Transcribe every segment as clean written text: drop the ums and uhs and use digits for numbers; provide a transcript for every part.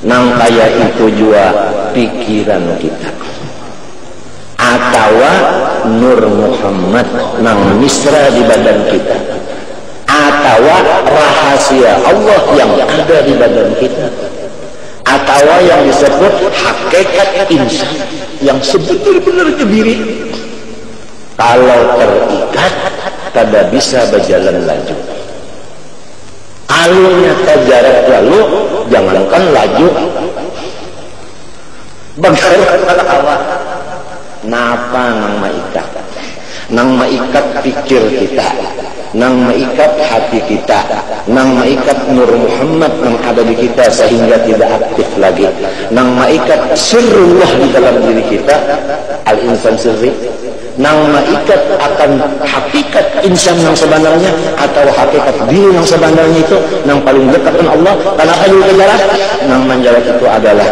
nang kaya itu juga pikiran kita, atau Nur Muhammad nang misra di badan kita, atau rahasia Allah yang ada di badan kita, atau yang disebut hakikat insan yang sebenar-benarnya diri. Kalau terikat, tidak bisa berjalan laju. Alurnya terjarak lalu, jangankan laju, bagaimana awak? Napa nang maikat? Nang maikat pikir kita, nang maikat hati kita, nang maikat Nur Muhammad yang ada di kita sehingga tidak aktif lagi, nang maikat sirrullah di dalam diri kita, al-insan sirri, nang maikat akan hakikat insan yang sebenarnya atau hakikat diri yang sebenarnya itu yang paling dekat dengan Allah. Karena kayu kejaran nang menjawab itu adalah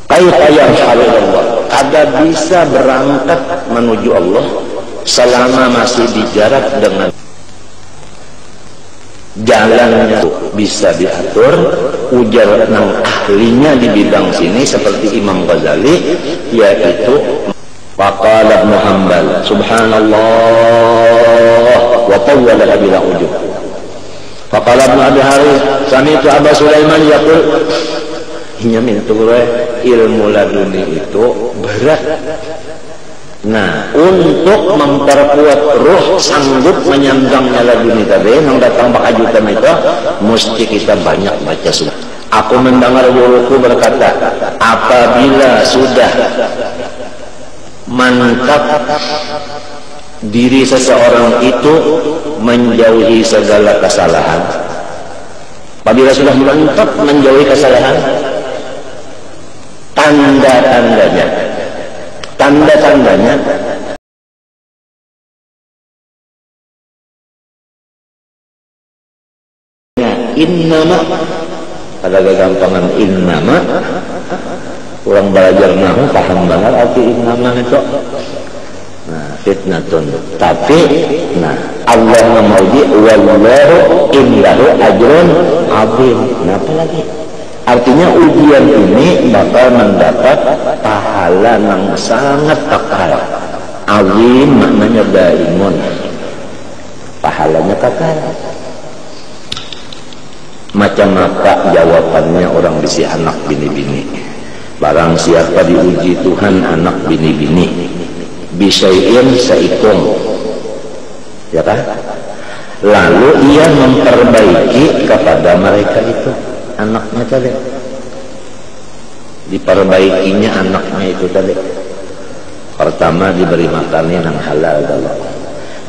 kaifa yarhalullah, kada bisa berangkat menuju Allah selama masih di jarak dengan jalannya bisa diatur. Ujar nang ahlinya di bidang sini seperti Imam Ghazali, yaitu faqala Ibnu Hanbal subhanallah wa tawwala bila ujub. Faqala Ibnu Abi Harith sami'tu Aba Sulaiman yaqul, nyamin tuh ilmu laduni itu berat. Nah, untuk memperkuat ruh sanggup menyandangnya laduni tadi yang datang bakajutan itu, mesti kita banyak baca sunnah. Aku mendengar guruku berkata, apabila sudah mantap diri seseorang itu menjauhi segala kesalahan, apabila sudah mantap menjauhi kesalahan, tanda-tandanya innama, ada kegampangan innama, kurang belajar nahu paham banget arti innama itu. Nah, fitnatun, tapi nah Allah memuji wallahu indahu ajrun azim. Kenapa lagi? Artinya ujian ini bakal mendapat pahala yang sangat kekal. Azim maknanya daimun, pahalanya kekal. Macam apa jawabannya orang bisi anak bini-bini? Barang siapa diuji Tuhan anak bini-bini, bisain seikung, ya kan? Lalu ia memperbaiki kepada mereka itu anaknya tadi, diperbaikinya anaknya itu tadi. Pertama diberi makanan yang halal dulu.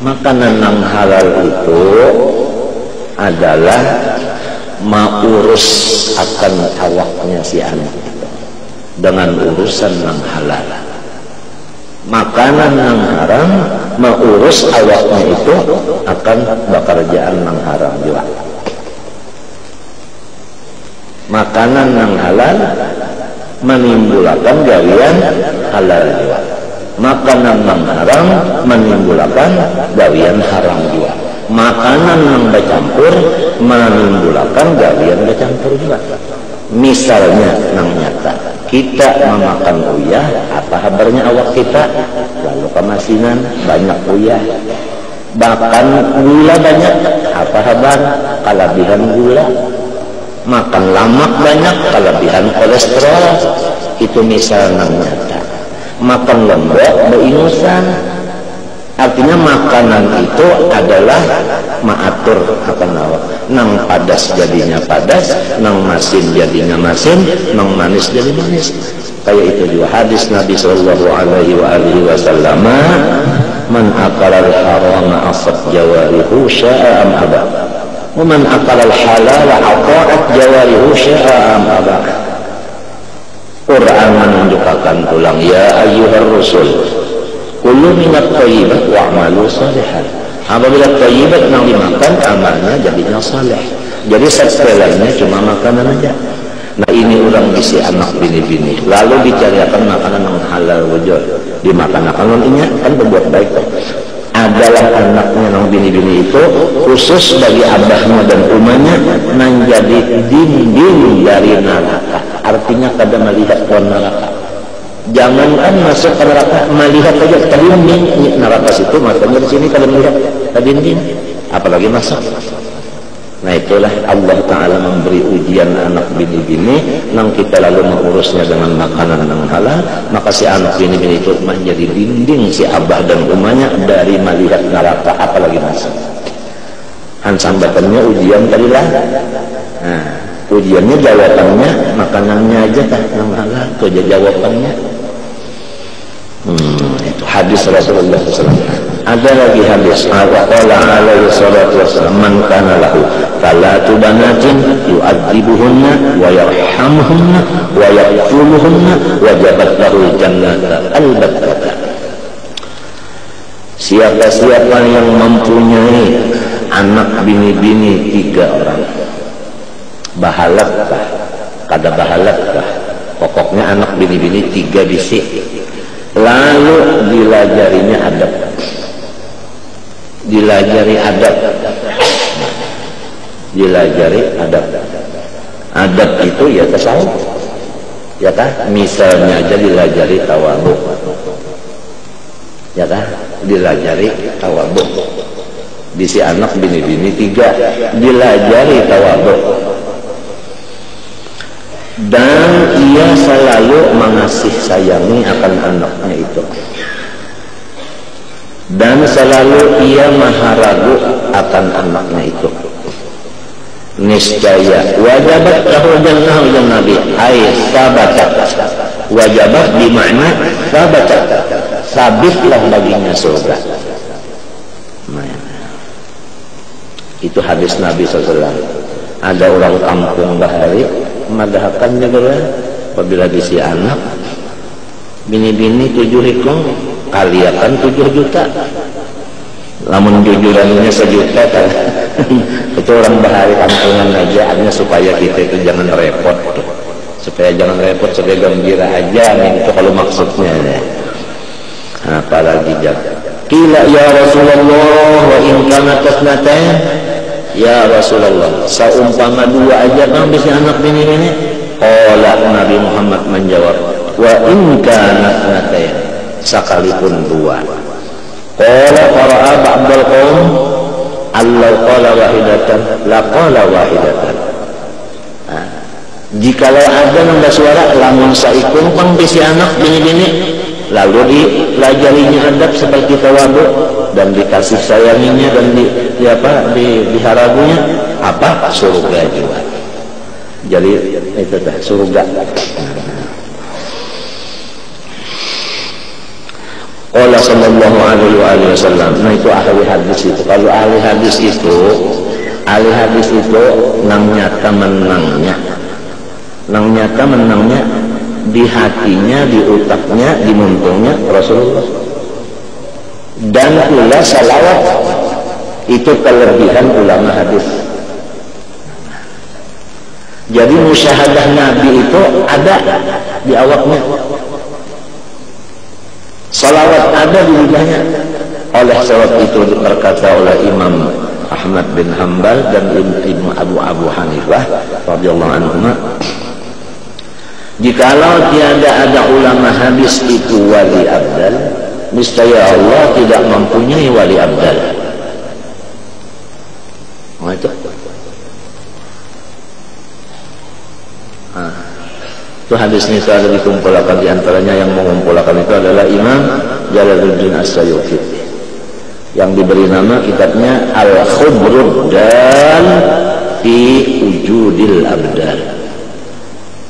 Makanan yang halal itu adalah mengurus akan awaknya si anak itu dengan urusan yang halal. Makanan yang haram mengurus awaknya itu akan bekerjaan yang haram juga. Makanan yang halal menimbulkan gawian halal juga. Makanan yang haram menimbulkan gawian haram juga. Makanan yang bercampur menimbulkan gawian bercampur juga. Misalnya yang nyata, kita memakan uyah, apa kabarnya awak kita? Lalu kemasinan banyak uyah. Bahkan gula banyak, apa kabar? Kelebihan gula. Makan lemak banyak, kelebihan kolesterol. Itu misal yang nyata. Makan lembek beingusan, artinya makanan itu adalah maatur akan awak. Nang padas jadinya padas, nang masin jadinya masin, nang manis jadi manis. Kayak itu juga hadis Nabi sallallahu alaihi wasallam, man akala al-harama asad jawarihu sya'a am aba, wa man akala al-halala aqa'at jawarihu sya'a am aba. Quran menunjukkan ulang, ya ayyuhar rusul kullu minat thayyibat wa'malu salihan. Apabila thayyibat yang dimakan, amalnya jadinya saleh. Jadi sepelanya cuma makanan aja. Nah ini orang bisi anak bini-bini, lalu dicarikan makanan yang halal wujud, dimakan akan ini kan berbuat baik. adalah anaknya nang bini-bini itu khusus bagi abahnya dan umahnya menjadi dinding dari neraka. Artinya kada melihat ke neraka. Jangankan masuk ke neraka, melihat aja ke dinding neraka situ, makanya di sini kada melihat ke dinding, apalagi masuk. Nah itulah Allah Ta'ala memberi ujian anak bini-bini nang kita lalu mengurusnya dengan makanan yang halal, maka si anak bini-bini itu menjadi dinding si abah dan umahnya dari melihat neraka, apalagi masuk. Hansambatannya ujian tadilah. Nah, ujiannya jawabannya makanannya aja kan yang halal, itu aja jawabannya. Itu hadis Rasulullah SAW. Ada lagi hadis qala alaihi salatu wassalam man kana lahu talatu banatin yu'adzibuhunna wa yarhamuhunna wa yakfuluhunna wajabat lahu jannata al-battata. Siapa-siapa yang mempunyai anak bini-bini 3 orang, bahalakkah kada bahalakkah, pokoknya anak bini-bini 3 bisi, lalu dilajarinya adab, dilajari adab, dilajari adab. Adab itu ya tasawuf, ya kan? Misalnya aja dilajari tawadhu, ya kan? Dilajari tawadhu. Di si anak bini-bini 3 dilajari tawadhu, dan ia selalu mengasih sayangi akan anaknya itu, dan selalu ia maha ragu akan anaknya itu. Niscaya wajabat lahu jannah nabi ay sabatat. Wajabat bermakna sabatat, sabitlah baginya surga. Itu hadis Nabi SAW. Ada orang kampung bahari madhahakan juga apabila bisi anak bini-bini 7 hikung kaliakan 7 juta, lamun jujurannya 1 juta kan. Itu orang bahari kampungan aja, artinya supaya kita itu jangan repot tuh. Supaya jangan repot, supaya gembira aja, itu kalau maksudnya ya. Apalagi kila ya Rasulullah wa in kana tasnatain, ya Rasulullah saumpama 2 aja kan bisa anak bini-bini. Qala Nabi Muhammad menjawab wa in kana tasnatain, sekalipun 2. Qala qara'a ba'dal qaum allau qala wahidatan la qala wahidatan. Jikalau ada nambah suara lamun saikun pang bisi anak bini-bini, lalu dilajarinya adab seperti tawadhu dan dikasih sayanginya dan diharagunya apa? Surga juga. Jadi itu dah surga. Qala sallallahu alaihi wasallam. Nah itu ahli hadis itu. Kalau ahli hadis itu nang nyata menangnya. Nang nyata menangnya di hatinya, di utaknya, di muntungnya Rasulullah. Dan pula salawat itu kelebihan ulama hadis. Jadi musyahadah Nabi itu ada di awaknya, salawat ada di lidahnya. Oleh sebab itu berkata oleh Imam Ahmad bin Hanbal dan Ibnu Abu Hanifah radhiyallahu anhuma, jikalau tiada ada ulama hadis itu wali abdal, niscaya Allah tidak mempunyai wali abdal. Nah, itu hadisnya itu ada dikumpulkan, diantaranya yang mengumpulkan itu adalah Imam Jalaluddin As-Sayuti yang diberi nama kitabnya Al-Khubruddal fi Wujudil Abdal.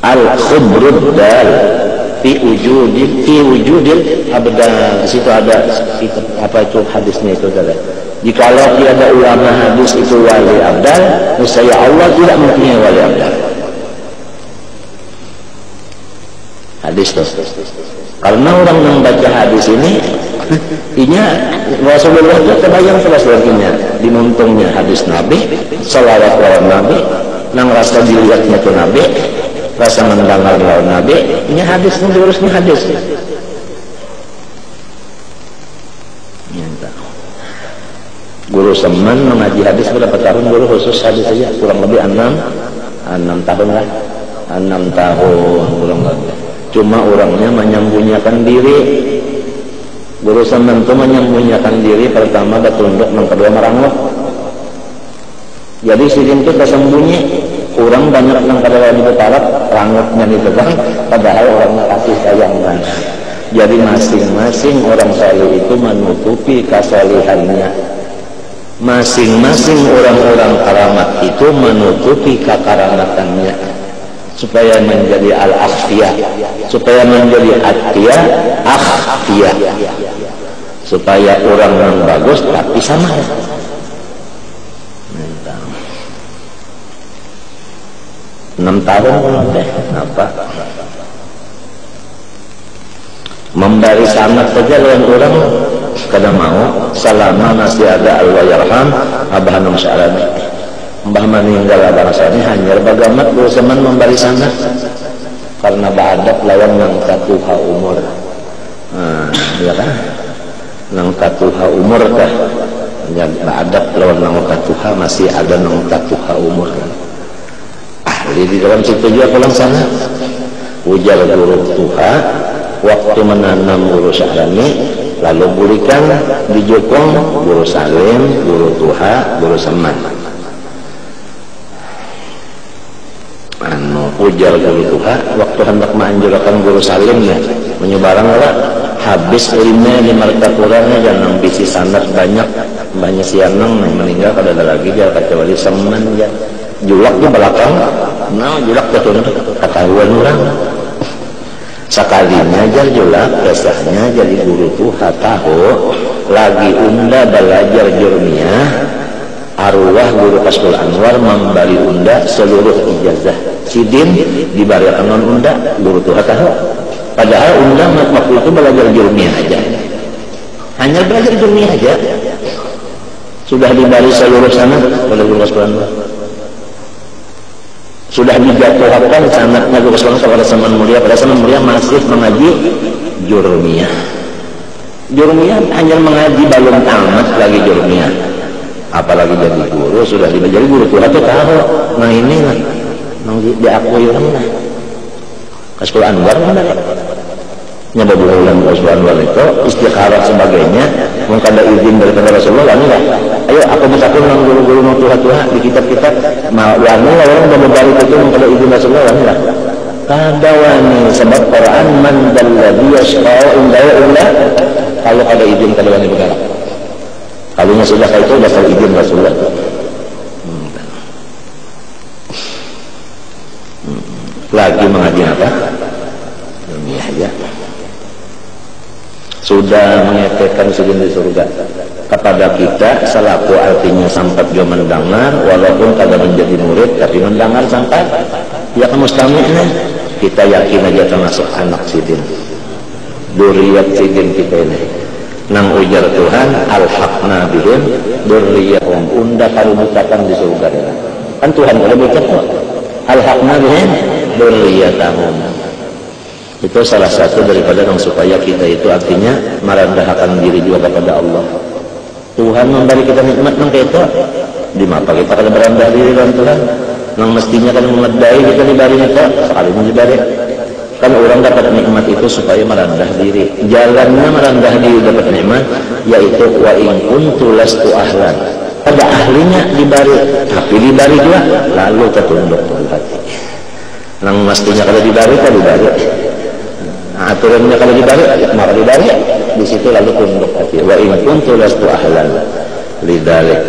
Al-Khubruddal fi Wujudil Abdal. Di situ ada itu, apa itu hadisnya itu adalah, jikalau tiada ulama hadis itu wali abdal, niscaya Allah tidak mempunyai wali abdal. Hadis tuh. Karena orang yang baca hadis ini Rasulullah itu terbayang terus lagi-nya di muntungnya hadis Nabi, salawat lawan Nabi, nang rasa dilihatnya itu Nabi, rasa mendengar lawan Nabi, ini hadisnya diurusnya hadis. guru semen mengaji hadis berapa tahun guru khusus hadis saja? Kurang lebih 6 tahun lah. 6 tahun kurang lebih. Cuma orangnya menyembunyikan diri. Guru semen itu menyembunyikan diri, pertama batunduk, yang kedua merangut. Jadi sidin itu tersembunyi. Orang banyak yang pada di betarat rangutnya itu kan, padahal orangnya kasih sayangnya. Jadi masing-masing orang saleh itu menutupi kesalihannya. Masing-masing orang-orang karamat itu menutupi kekaramatannya supaya menjadi al-akhfiyah, supaya menjadi akhfiyah, supaya orang yang bagus tapi sama. 6 tahun teh apa? Memberi sanad saja lawan orang kada mau selama masih ada al-wayarham Abah Hanum Syarani. Mbah meninggal abang Syarani hanya bagamat semen memberi sanad karena bahadak lawan nang katuha umur. Ya kan? Nang katuha umur teh. Ya bahadak lawan nang katuha masih ada nang katuha umur kan. Jadi di dalam situ juga pulang sana ujar guru Tuha waktu menanam guru Syarani, lalu bulikan di Jokong guru Salim, guru Tuha, guru Seman. Ujar guru Tuha waktu hendak menganjurkan guru Salimnya menyebarang lah habis ilmunya di markas kurangnya jangan bisi sanad banyak sianang meninggal kada ada lagi dia kecuali Seman ya. Julak di belakang, julak betul ketahuan orang. Sekalinya aja julak, biasanya jadi guru tuh tahu lagi unda belajar jurmiyah, arwah guru Kasbul Anwar memberi unda seluruh ijazah. Sidin dibarikan non unda guru tuh tahu. Padahal unda waktu itu belajar jurmiyah aja, hanya belajar jurmiyah aja. Sudah diberi seluruh sana oleh guru Kasbul Anwar. Sudah dijatuhkan sanadnya guru kepada Saman Mulia, pada Saman Mulia masih mengaji jurmiyah. Jurmiyah hanya mengaji belum tamat lagi jurmiyah. Apalagi jadi guru sudah jadi guru Tuhan itu tahu. Nah ini lah, diakui orang lah. Kasbul Anwar mana ya? Nyaba bulan Kasbul Anwar itu istikharah sebagainya, mungkin ada izin daripada Rasulullah nih lah. Ayo aku misalkan dengan guru-guru Tuhan di kitab-kitab mau wani orang udah membalik itu kalau izin Rasulullah nih lah. Kada wani sebab Quran man dalladhi yashqa'u inda kalau kada izin kada wani bergerak. Kalau sudah itu udah kalau izin Rasulullah. Lagi mengaji apa? Dunia aja. Sudah mengetekkan sujud di surga kepada kita selaku artinya sampai dia mendengar walaupun kada menjadi murid tapi mendengar sampai ya mustami'nya kita yakin aja termasuk anak sidin duriyat sidin kita ini nang ujar Tuhan alhaqna bihim durriyahum unda karunutakan di surga kan Tuhan kalau begitu alhaqna bihim durriyatahum. Itu salah satu daripada yang supaya kita itu artinya merendahkan diri juga kepada Allah. Tuhan memberi kita nikmat nang itu di mata kita kalau merendah diri dengan Tuhan nang mestinya kan mengadai kita diberi itu sekali diberi kan orang dapat nikmat itu supaya merendah diri. Jalannya merendah diri dapat nikmat yaitu wa in kuntu lastu ahlan, pada ahlinya diberi tapi diberi juga lalu tertunduk hati nang mestinya kalau diberi kan diberi. Nah, aturannya kalau dibalik, maka dibalik di situ lalu tunduk hati. Wa in kuntu lastu ahlan lidzalik.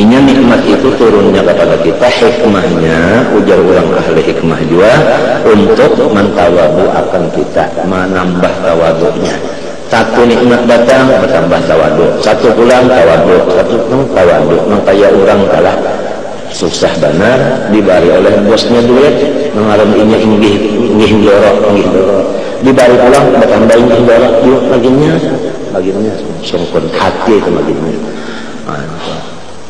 Ini nikmat itu turunnya kepada kita hikmahnya, ujar orang ahli hikmah juga untuk mentawadu akan kita, menambah tawaduknya. Satu nikmat datang bertambah tawadu, satu pulang tawadu, satu tawadu. Makanya orang kalah susah benar dibari oleh bosnya duit mengaram inya inggih dorok dibari pulang bertambah inggih dorok yuk baginya sungkun hati itu baginya.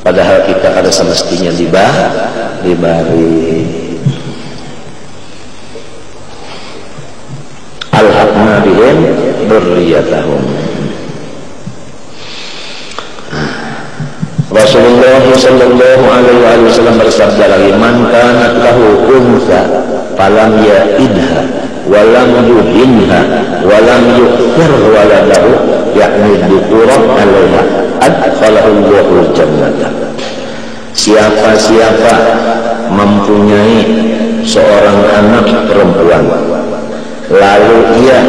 Padahal kita ada semestinya dibari alhaqna bihim dzurriyyatahum. Rasulullah sallallahu alaihi wasallam bersabda lagi, man kana lahu unsa falam ya'idha wa lam yuhinha wa lam yu'thir waladahu yakni dukurat alaiha adkhalahu Allahul jannata. Siapa-siapa mempunyai seorang anak perempuan lalu ia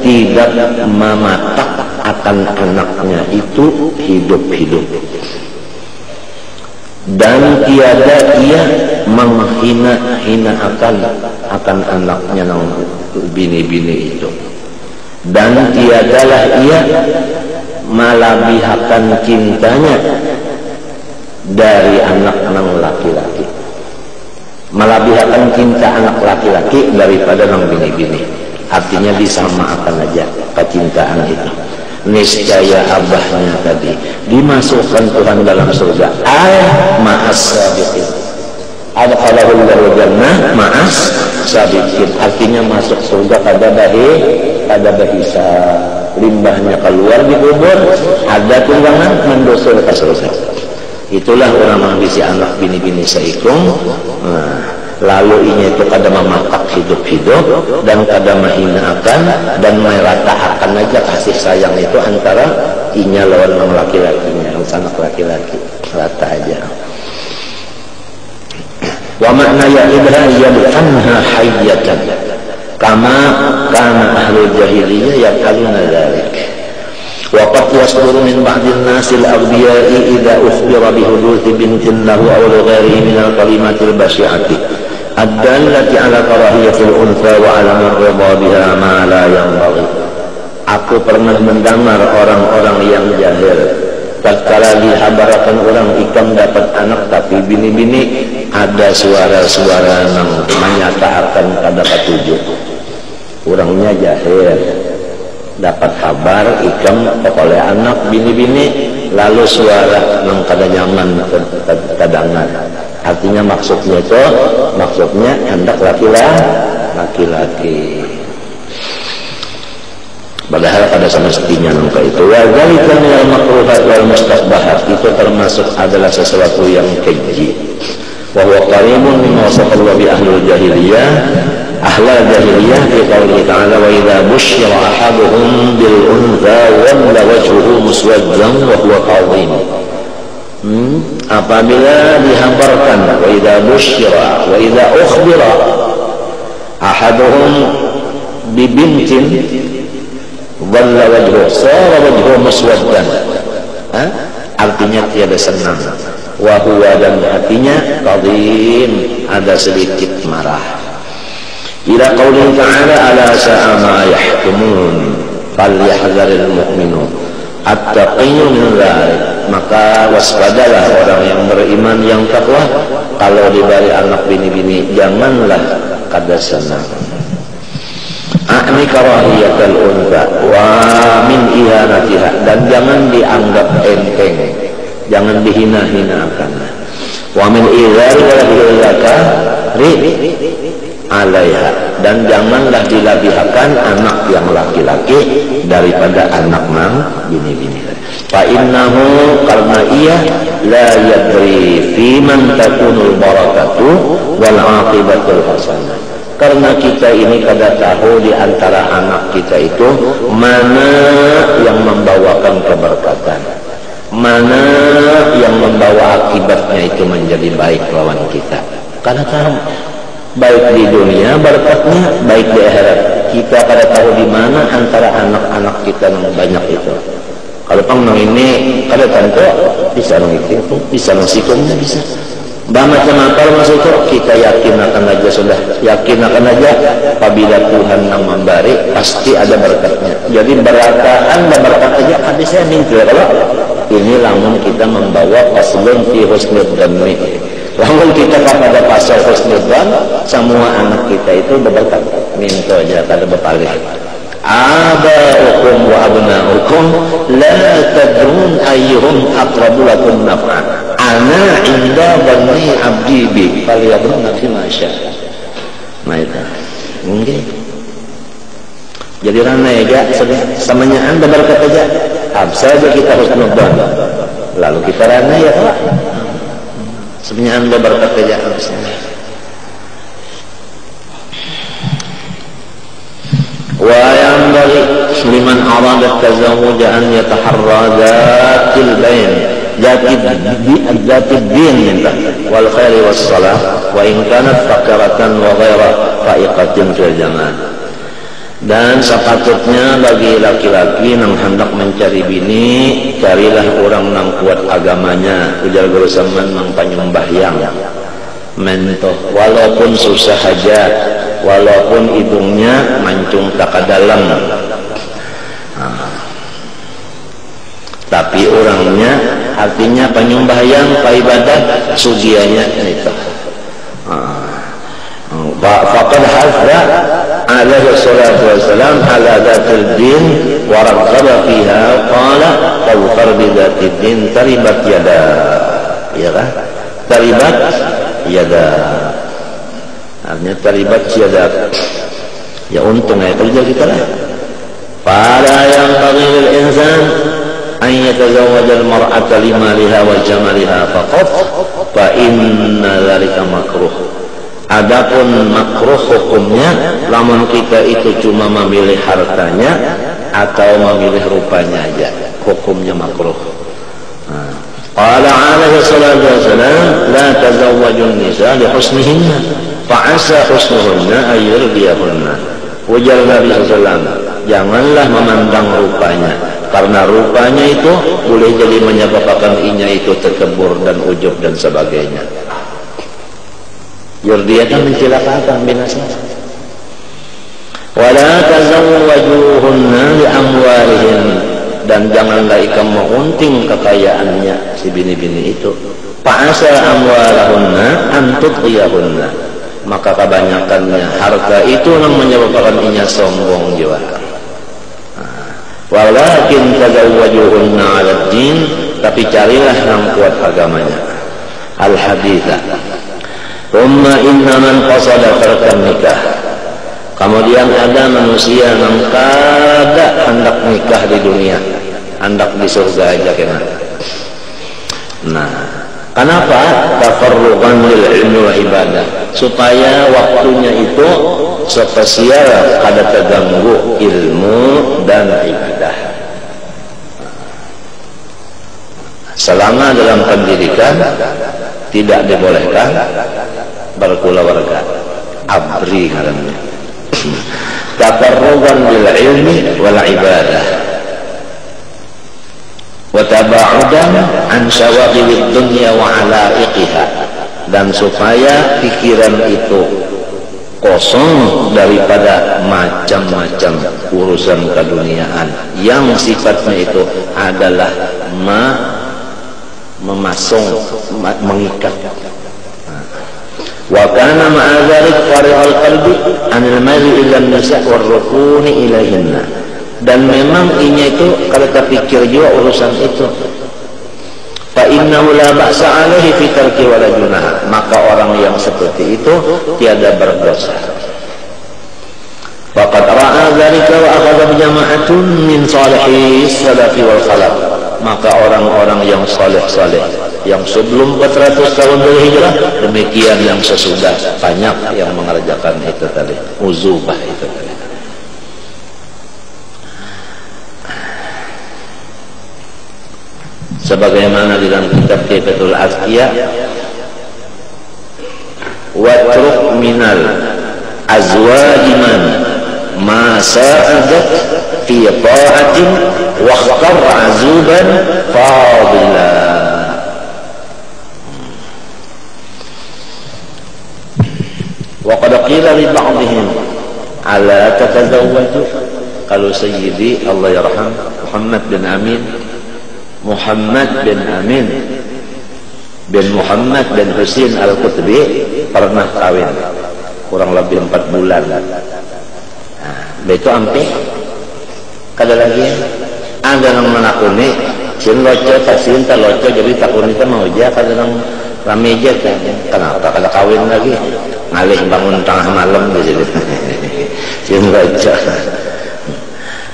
tidak mematak akan anaknya itu hidup-hidup dan tiada ia menghina-hina akan anaknya nang bini-bini itu, dan tiadalah ia malabihakan cintanya dari anak nang laki-laki, malabihakan cinta anak laki-laki daripada nang bini-bini. Artinya disamakan aja kecintaan itu. Niscaya abahnya tadi dimasukkan Tuhan dalam surga ma'as sabiqin, adkhalahul jannah ma'as sabiqin. Artinya masuk surga pada bahisa limbahnya keluar di kubur, ada tunggangan mendosul ke surga. Itulah orang mengisi anak bini-bini seikung. Lalu ini itu kada memapak hidup-hidup dan kada menghinakan dan meratakan aja kasih sayang itu antara inya lawan laki-lakinya, anak laki-laki, rata aja. Wa makna ya'idha yad'anha hayyatan kama kana ahli jahiliyah yaqaluna dzalik. Wa qad yasduru min ba'dil nasil aghbiya'i idza ukhbira bi huduthi bintin lahu aw li ghairihi min al-kalimatil basyi'ati ad-dallati ala karahiyatil untha wa ala ar-ridha biha ma la yanbaghi. Aku pernah mendengar orang-orang yang jahil tatkala dihabarakan orang ikam dapat anak tapi bini-bini ada suara-suara yang menyatakan kada ketujuh. Orangnya jahil dapat kabar ikam oleh anak bini-bini lalu suara yang kada nyaman kadangan. Artinya maksudnya hendak laki-laki. Padahal pada semestinya nungka itu wa dzalika minal makruhat wal mustaqbahat, itu termasuk adalah sesuatu yang keji. Wa huwa qarimun mimma wasafallahu bi ahlul jahiliyah fi qawlihi ta'ala wa idza busyira ahaduhum bil untha walla wajhuhu muswaddan wa huwa kadhim. Apabila dihabarkan wa idza busyira wa idza ukhbira ahaduhum bi bintin dhalla wajhuhu sara wajhuhu muswaddan, artinya tiada senang, wa huwa dan hatinya kadhim ada sedikit marah. Ila qauli ta'ala ala sa'a ma yahkumun falyahdharil mu'minun at-taqiyyu min dzalik. Maka waspadalah orang yang beriman yang takwa kalau diberi anak bini-bini janganlah kada senang. A'ni karahiyatul untha wa min ihanatiha, dan jangan dianggap enteng, jangan dihina-hinakan. Wa min izari wa ri alaiha, dan janganlah dilabihkan anak yang laki-laki daripada anak nang bini-bini. Fa innahu, karena ia la yadri fi man takunul barakatu wal aqibatul hasanah. Karena kita ini kada tahu di antara anak kita itu mana yang membawakan keberkatan, mana yang membawa akibatnya itu menjadi baik lawan kita. Kada tahu. Baik di dunia berkatnya, baik di akhirat. Kita kada tahu di mana antara anak-anak kita yang banyak itu. Kalau pang ini kada tentu bisa itu, bisa sikumnya bisa. Macam apa maksud itu? Kita yakin akan aja, sudah yakin akan aja apabila Tuhan yang memberi pasti ada berkatnya. Jadi berataan berkat aja hadis saya minggu kalau ini lamun kita membawa paslon fi husnul dhanni. Lamun kita kepada pasal husnudzan, semua anak kita itu berberkat. Minta aja kada berpaling. Aba'ukum wa abna'ukum la tadrun ayyuhum aqrabu lakum naf'an. Ana inda dhanni 'abdi bi falyadrunna fi ma syaa. Nah itu. Mungkin. Jadi rana ya, samanya Anda berkata aja, saja kita husnudzan. lalu kita rana ya Pak. Sebenarnya anda berkat kerjaan wa yanbaghi liman arada at-tazawwuj an yataharra dhatil bain dzatid din wal khairi was salah wa in kanat fakaratan wa ghaira faiqatin fil jamal. Dan sepatutnya bagi laki-laki yang hendak mencari bini, carilah orang yang kuat agamanya, ujar guru zaman mang panyembahyang mentoh, walaupun susah aja, walaupun hidungnya mancung tak ke dalam, tapi orangnya artinya penyembahyang, ibadah, sugianya itu. Faqad hadza alaihi salatu wassalam ala dzatil din wa raghaba fiha qala tawfar bi dzatid din taribat yada, ya kan? Taribat yada artinya taribat yada, ya untung ya kerja kita lah. Fala yang bagi lil insan an yatazawwaj al mar'ata limaliha wa jamaliha faqat fa inna dzalika makruh. Adapun makruh hukumnya lamun kita itu cuma memilih hartanya atau memilih rupanya aja, hukumnya makruh. Qala alaihi salatu wassalam la tazawwajun nisa li husnihinna fa asa husnuhunna ay yurdiyahunna. Ujar Nabi sallallahu, janganlah memandang rupanya, karena rupanya itu boleh jadi menyebabkan inya itu terkebur dan ujub dan sebagainya. Yurdiyatan mencelakakan binasa. Wala tazawwajuhunna li amwalihin, dan janganlah ikam mengunting kekayaannya si bini-bini itu. Fa'asa amwalahunna an tudghiyahunna, maka kebanyakannya harta itu yang menyebabkan inya sombong jiwa. Walakin tazawwajuhunna 'ala din, tapi carilah yang kuat agamanya. Al-haditha. Thumma inna man qasada tarkan nikah, kemudian ada manusia yang kada hendak nikah di dunia, hendak di surga aja kena. Nah, kenapa? Tafarruqan lil ilmi wa ibadah, supaya waktunya itu spesial kada terganggu ilmu dan ibadah. Selama dalam pendidikan tidak dibolehkan berkeluarga, abri ngarannya. Tafarrugan bil ilmi wal ibadah wa tabaudan an syawagilid dunya wa alaiqiha, dan supaya pikiran itu kosong daripada macam-macam urusan keduniaan yang sifatnya itu adalah memasung, mengikat. Wa kana ma'a dzalik fari'al qalbi 'anil mali ila an-nisa' war rukuni ilaihinna, dan memang inya itu kalau terpikir juga urusan itu. Fa innahu la ba'sa 'alaihi fi tarki wala junaha, maka orang yang seperti itu tiada berdosa. Faqad ra'a dzalika wa akhadha bi jama'atun min salihi salafi wal khalaf, maka orang-orang yang saleh-saleh yang sebelum 400 tahun berhijrah, demikian yang sesudah, banyak yang mengerjakan itu tadi, uzubah itu tadi. Sebagaimana di dalam kitab Kifatul Azkiya, watruk minal azwajiman ma sa'adat fi ta'atin wa khtar azuban fadila. Wa qad qila li ba'dihim ala tatazawwaju, kalau sayyidi Allah yarham Muhammad bin Amin bin Muhammad bin Husain Al-Qutbi pernah kawin kurang lebih 4 bulan. Begitu ampe kada lagi ada yang menakuni sin loco tasin ta loco, jadi takuni ta mau aja kada nang rame aja kan, kenapa kada kawin lagi ngalih bangun tengah malam di sini sin loco.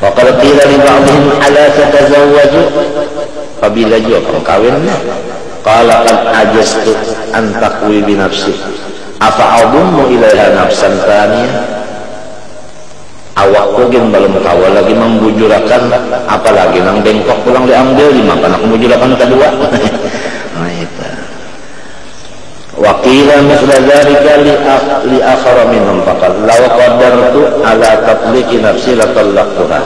Wa qala qila li ba'dihim ala tatazawwaju apabila juga perkawinnya. Qala qad ajastu an taqwi bi nafsi afa adummu ilaiha nafsan thaniyah. Awakku gin belum kawal lagi membujurakan, apalagi nang bengkok pulang diambil dimakan aku membujurakan kedua. Nah itu. Wa qila mithla dzalika li akhara minhum faqad law qadartu ala tatliqi nafsi la talaqtuha.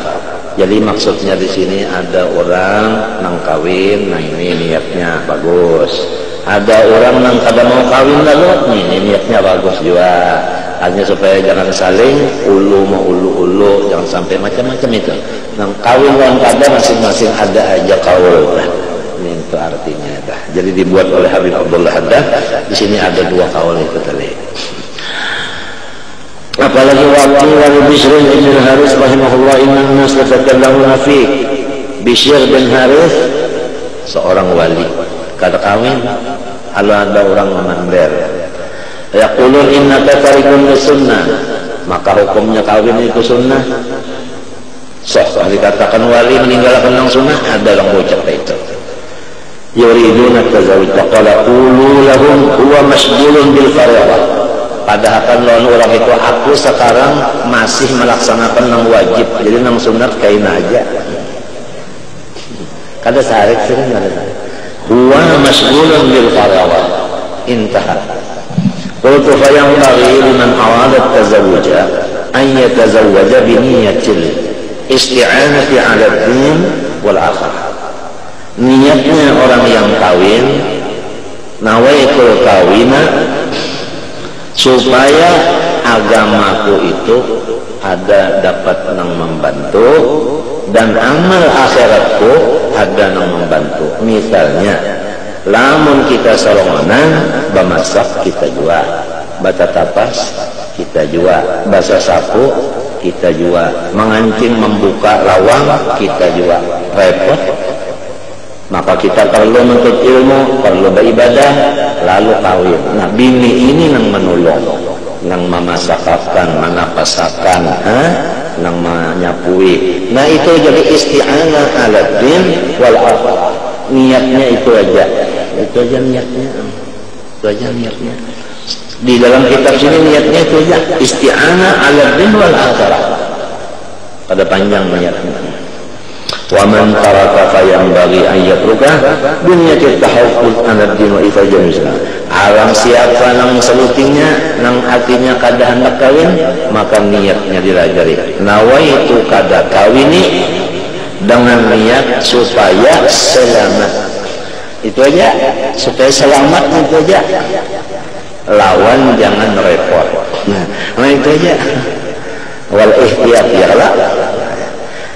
Jadi maksudnya di sini ada orang nang kawin, nah ini niatnya bagus. Ada orang nang kada mau kawin lalu, ini niatnya bagus juga. Hanya supaya jangan saling ulu mau ulu, jangan sampai macam-macam itu. Nang kawin orang kada masing-masing ada aja kaul. Ini itu artinya. Jadi dibuat oleh Habib Abdullah Haddad. Di sini ada dua kaul itu tadi. Apalagi waktu wali Bishr bin Haris rahimahullah inna nas takallamuna fi Bishr bin Haris seorang wali kada kawin lalu ada orang memandar yaqulun innaka tarikun sunnah maka hukumnya kawin itu sunnah sah dikatakan wali meninggalkan yang sunnah ada orang ucap itu yuriduna tazawuj qala qulu lahum huwa mashghulun bil fardh. Padahal kan lawan orang itu aku sekarang masih melaksanakan yang wajib, jadi yang sunat kain aja. Kada sarik sering kada sarik. Huwa mashghulun bil fardh. Intaha. Qultu fa yanbaghi liman arada tazawuja an yatazawwaja bi niyyatil isti'anati 'ala ad-din wal akhirah. Niatnya orang yang kawin nawaitul kawina supaya agamaku itu ada dapat nang membantu dan amal akhiratku ada nang membantu. Misalnya lamun kita solongonan bamasak kita jual, bata tapas kita jual, basa sapu kita jual, mengancing membuka lawang kita jual, repot. Maka kita perlu menuntut ilmu, perlu beribadah, lalu kawin. Nah, bini ini nang menolong, nang memasakkan, menapasakan, nang menyapui. Nah, itu jadi isti'anah ala din wal akhirah. Niatnya itu aja. Itu aja niatnya. Itu aja niatnya. Di dalam kitab sini niatnya itu aja. Isti'anah ala din wal akhirah. Pada panjang niatnya. Wa man taraka fa yanbaghi an yatruka bunyatit tahaffuz an ad-din wa ifajah. Alang siapa nang selutingnya nang hatinya kada hendak kawin maka niatnya dirajari. Nawaitu kada kawini dengan niat supaya selamat. Itu aja, supaya selamat itu aja. Lawan jangan repot. Nah itu aja. Wal ihtiyat ya lah.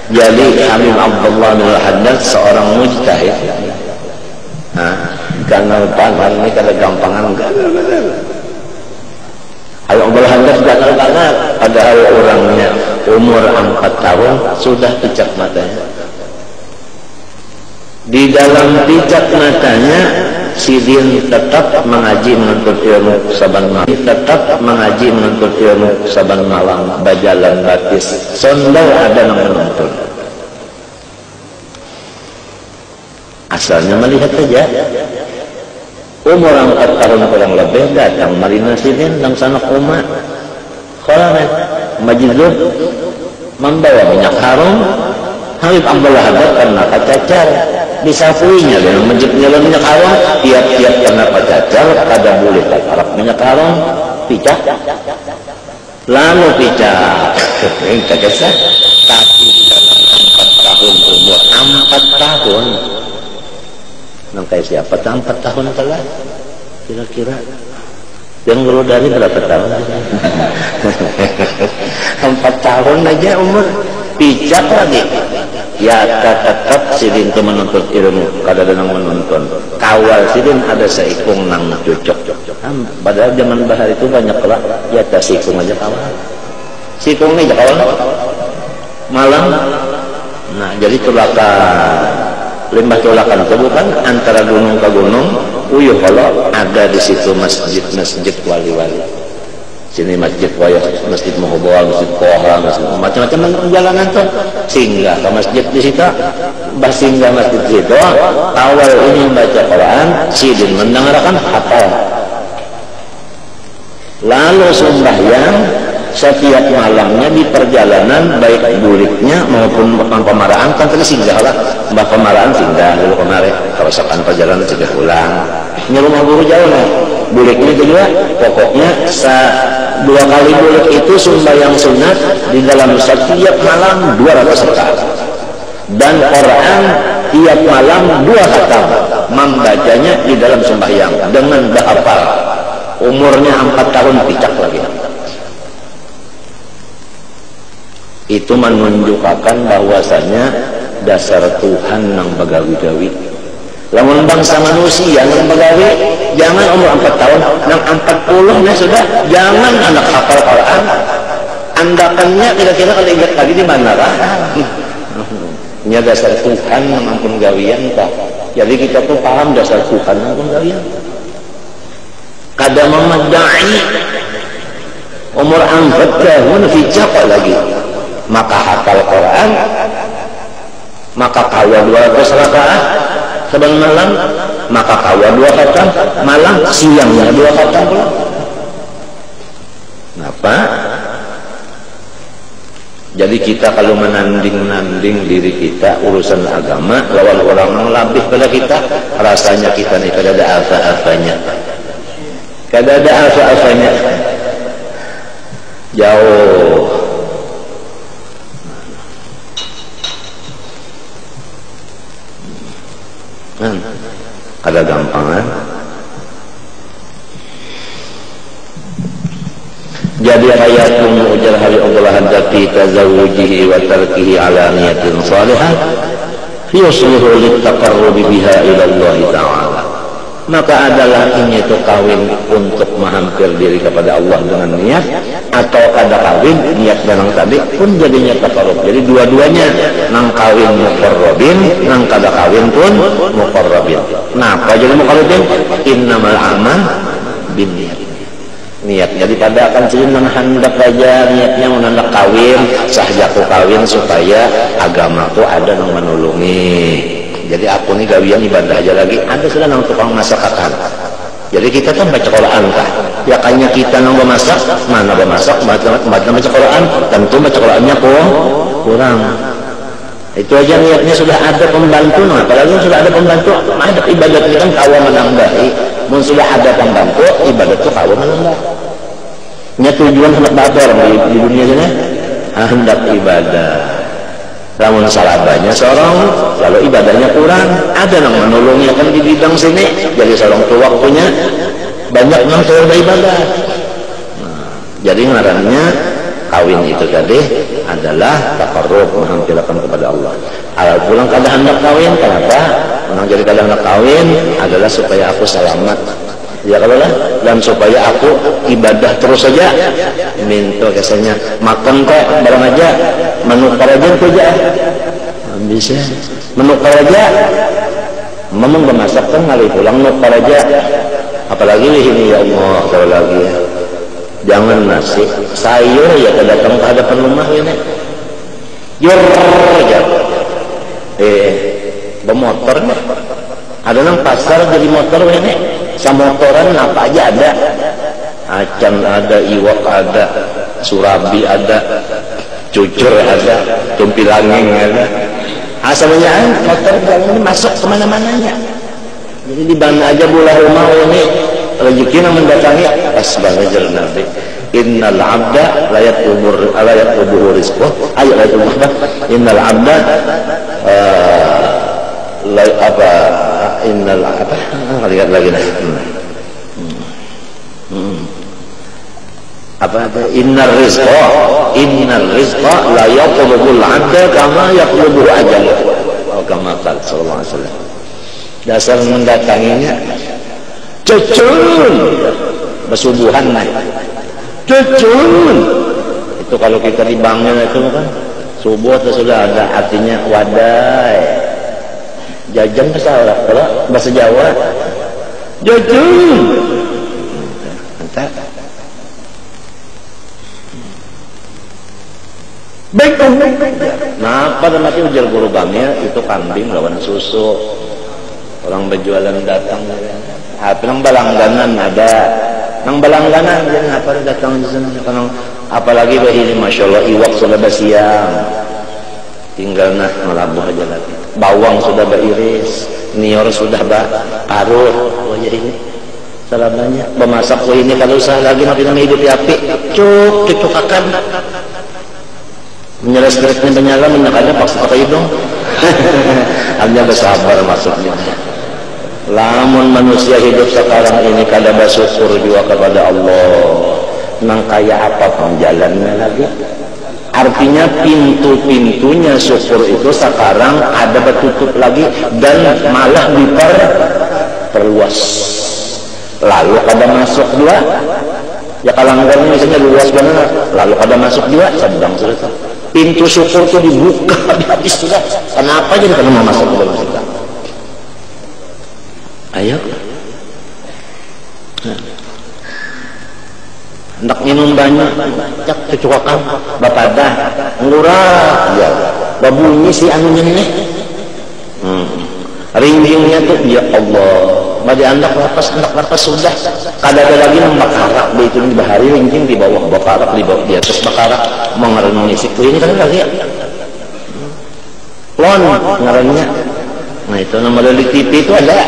Jadi Habib Abdullah bin Haddad seorang mujtahid. Karena tangan ini kada gampangan benar. Habib Abdullah Haddad gagal-gagal. Padahal orangnya umur 4 tahun sudah picak matanya. Di dalam picak matanya Sidin tetap mengaji menuntut ilmu saban malam. Tetap mengaji menuntut ilmu saban malam. Bajalan batis. Sondau ada yang menuntut. Asalnya melihat saja. Umur 4 tahun kurang lebih datang Marina Sidin dan sanak umat. Khalamat majizub membawa minyak harum. Habib Abdullah Haddad karena kacacar disapuinya dengan menjepnya minyak harum tiap-tiap karena kacacar kada boleh takarap minyak harum picak lalu picak kekesah tapi dalam 4 tahun umur 4 tahun nang kayak siapa 4 tahun telah kira-kira yang dulu dari berapa tahun 4 tahun aja umur pijak lagi ya tetap Sidin itu menuntut ilmu kada ada nang menuntun kawal Sidin ada seikung nang cocok padahal zaman bahar itu banyak lah ya tak sikung aja kawal sikung aja kawal malam nah jadi tulakan limbah tulakan itu bukan antara gunung ke gunung uyuh kalau ada di situ masjid-masjid wali-wali Sini masjid wayah, masjid Mahobal, masjid Kohra, masjid macam-macam perjalanan tuh. Singgah ke masjid di situ, singgah masjid di situ. Awal ini membaca Quran, sidin mendengarkan hafal. Lalu sembahyang setiap malamnya di perjalanan, baik buliknya maupun pemaraan, kan tadi singgah lah. Mbak pemaraan singgah dulu kemarin, kerusakan perjalanan juga pulang. Ini rumah guru jauh lah. Buliknya juga pokoknya 2 kali bulik itu sembahyang sunat di dalam setiap malam 200 rakaat. Dan Quran tiap malam 2 khatam membacanya di dalam sembahyang dengan hafal. Umurnya 4 tahun picak lagi. Itu menunjukkan bahwasanya dasar Tuhan nang bagawi-gawi. Lamun bangsa manusia nang bagawi, jangan umur 4 tahun, nang 40 nya sudah, jangan anak hafal Quran. Andakannya kira-kira kalau ingat lagi di mana lah. Nya dasar Tuhan nang ampun gawian tak. Jadi kita tuh paham dasar Tuhan nang ampun gawian. Kada memadai umur 4 tahun hijab lagi. Maka hafal Quran, maka kawal 200 rakaat saban malam, maka kawal 2 khatam malam, siangnya 2 khatam pula. Kenapa? Jadi kita kalau menanding-nanding diri kita urusan agama lawan orang yang lebih pada kita, rasanya kita nih kada ada apa-apanya. Kada ada apa-apanya. Jauh. Ada gampangan. Jadi ayatun ujar hari Allah hadati tazawujihi wa tarkihi ala niyatin salihah yuslihu littaqarrubi biha ila Allah ta'ala. Maka adalah ini itu kawin untuk menghampir diri kepada Allah dengan niat, atau ada kawin niat dan tadi pun jadinya taqarrub. Jadi dua-duanya, nang kawin muqarrabin, nang kada kawin pun muqarrabin. Kenapa jadi muqarrabin? Innamal amal binniyat. Niat. Jadi pada akan sini nang hendak aja niatnya mau hendak kawin, sahjaku kawin supaya agamaku ada nang menolongi. Jadi aku nih gawian ibadah aja lagi, ada sudah nang tukang masak akan. Jadi kita kan baca Quran kah? Ya kayaknya kita nang memasak, mana memasak, baca Quran, tentu baca Qurannya kurang. Itu aja niatnya sudah ada pembantu, nah apalagi sudah ada pembantu, ada ibadat ini kan kawa menambahi. Mun sudah ada pembantu, ibadat itu kawa menambah. Nya tujuan hendak babar di dunia ini, hendak ibadah. Namun salahnya seorang kalau ibadahnya kurang, ada yang menolongnya kan di bidang sini, jadi seorang itu waktunya banyak yang seorang ibadah. Nah, jadi ngarannya kawin itu tadi adalah taqarrub, menghampirkan kepada Allah. Kalau pulang kada hendak kawin, kenapa? Menang jadi kada hendak kawin adalah supaya aku selamat. Ya kalau lah, dan supaya aku ibadah terus saja. Minta kesannya makan kok barang aja, menukar aja itu aja. Bisa menukar aja. Memang bemasak kan ngali pulang nukar aja. Apalagi ini ya Allah, kalau lagi ya. Jangan nasi, sayur ya datang ke hadapan rumah ini. Yor aja. Bermotor nih. Ada nang pasar jadi motor ini. Samotoran apa aja ada, acan ada, iwak ada, surabi ada, cucur ada, tumpilangeng ada. Asalnya motor ini masuk kemana-mananya. Jadi di mana aja bulah rumah ini rezeki yang mendatangi pas banget nanti. Innal abda la yatlubu rizqah. Ayat Allah. Innal abda innal apa? Lihat lagi nih. Apa ada? Innar rizqa la yaqlubul 'abda kama yaqlubu ajal. Kama qala sallallahu alaihi wasallam. Dasar mendatanginya cucun bersubuhan naik. Cucun. Itu kalau kita di banknya itu kan subuh itu sudah ada artinya wadai. Jajan bahasa Arab, kalau bahasa Jawa jajan. Nah, pada mati ujar guru kami itu kambing lawan susu. Orang berjualan datang. Nang balangganan ada. Nang balangganan jadi apa datang di sana. Apalagi ini masya Allah iwak sudah siang. Tinggal nah melabuh aja lagi. Bawang sudah beriris, nior sudah parut. Oh ya ini salah banyak. Memasak ini kalau usah lagi makin hidup api. Cucukakan. Menyeres-neresnya menyala, menyalanya paksa pakai hidung. Hanya bersabar maksudnya. Lamun manusia hidup sekarang ini kada bersyukur juga kepada Allah. Nang kaya apa jalannya lagi? Artinya pintu-pintunya syukur itu sekarang ada bertutup lagi dan malah diperluas. Lalu kada masuk dua. Ya kalau enggak misalnya luas benar, lalu kada masuk dua, sedang selesai. Pintu syukur itu dibuka habis sudah. Kenapa jadi kada mau masuk ke dalam kita? Ayo. Hendak minum banyak, cak kecuakan, bapadah, ngurah, ya, babunyi si anunya nih, ringgingnya tuh, ya Allah, bagi anda lapas sudah, kada ada lagi nembak harak, itu di bahari ringging di bawah bakarak, di bawah di atas bakarak, mengarang isi ini kan lagi, lon ngarannya, nah itu nama dari TV itu ada.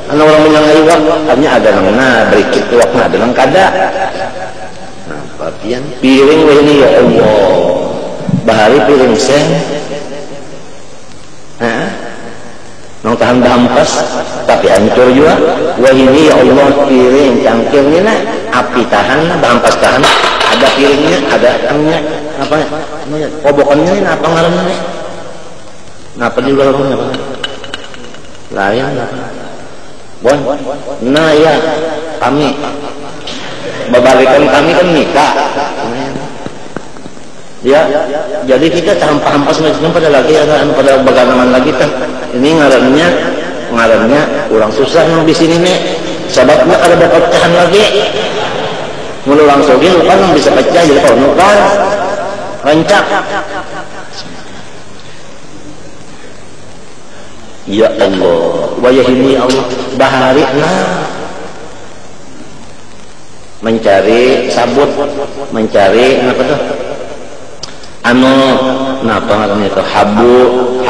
Anak orang menyangai iwak, hanya ada nang berikit iwaknya ada nang kada. Nah, bagian piring ini ya Allah, bahari piring sen, nang tahan dampas, tapi hancur juga. Wah ini ya Allah piring cangkirnya nak, api tahan, dampas tahan, ada piringnya, ada amnya, apa? Kobokannya ini apa ngarannya? Napa di luar rumahnya? Layan. Bon, nah ya kami babarikan kami kan nikah ya, jadi kita hampas macam pada lagi pada bagangan lagi kan ini ngarannya kurang susah nang di sini nih sebabnya ada pecahan lagi mulu langsung gitu kan nang bisa pecah jadi kalau kan rancak. Ya Allah, wajah ini Allah bahari mencari sabut, mencari apa tuh? Napa namanya itu habu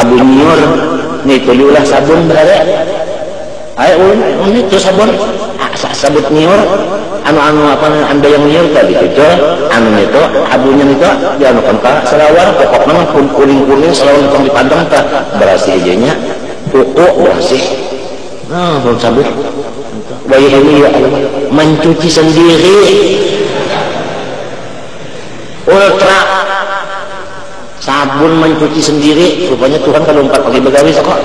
nyur, nih tuliulah sabun berada. Ayo ini tuh sabun, sabut nyur, apa anda yang nyur tadi itu, itu habunya itu, dia kan selawar pokoknya kuning selalu di padang tak berasi ijanya. Pokok bersih. Nah, belum sabut. Wajah ini ya Allah mencuci sendiri. Ultra sabun mencuci sendiri. Rupanya Tuhan kalau empat pakai begawi kok.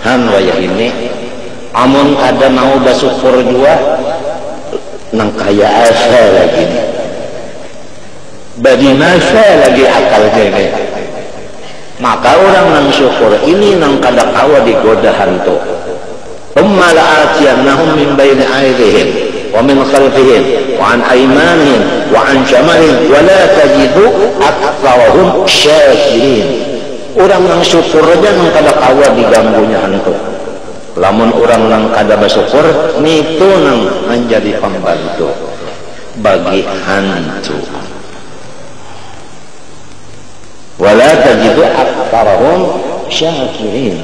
Han wajah ini. Amun ada mau bersyukur juga, nang kaya asa lagi. Badi masa lagi akalnya ini. Maka orang nang syukur ini nang kada kawa digoda hantu. Umma la'atiyannahum min baini aydihim wa min khalfihim wa an aymanihim wa an syamalihim wa la tajidu aktsarahum syakirin. Orang nang syukur aja nang kada kawa diganggunya hantu. Lamun orang nang kada bersyukur nitu nang menjadi pembantu bagi hantu. Wala tajidu aktsarahum syakirin.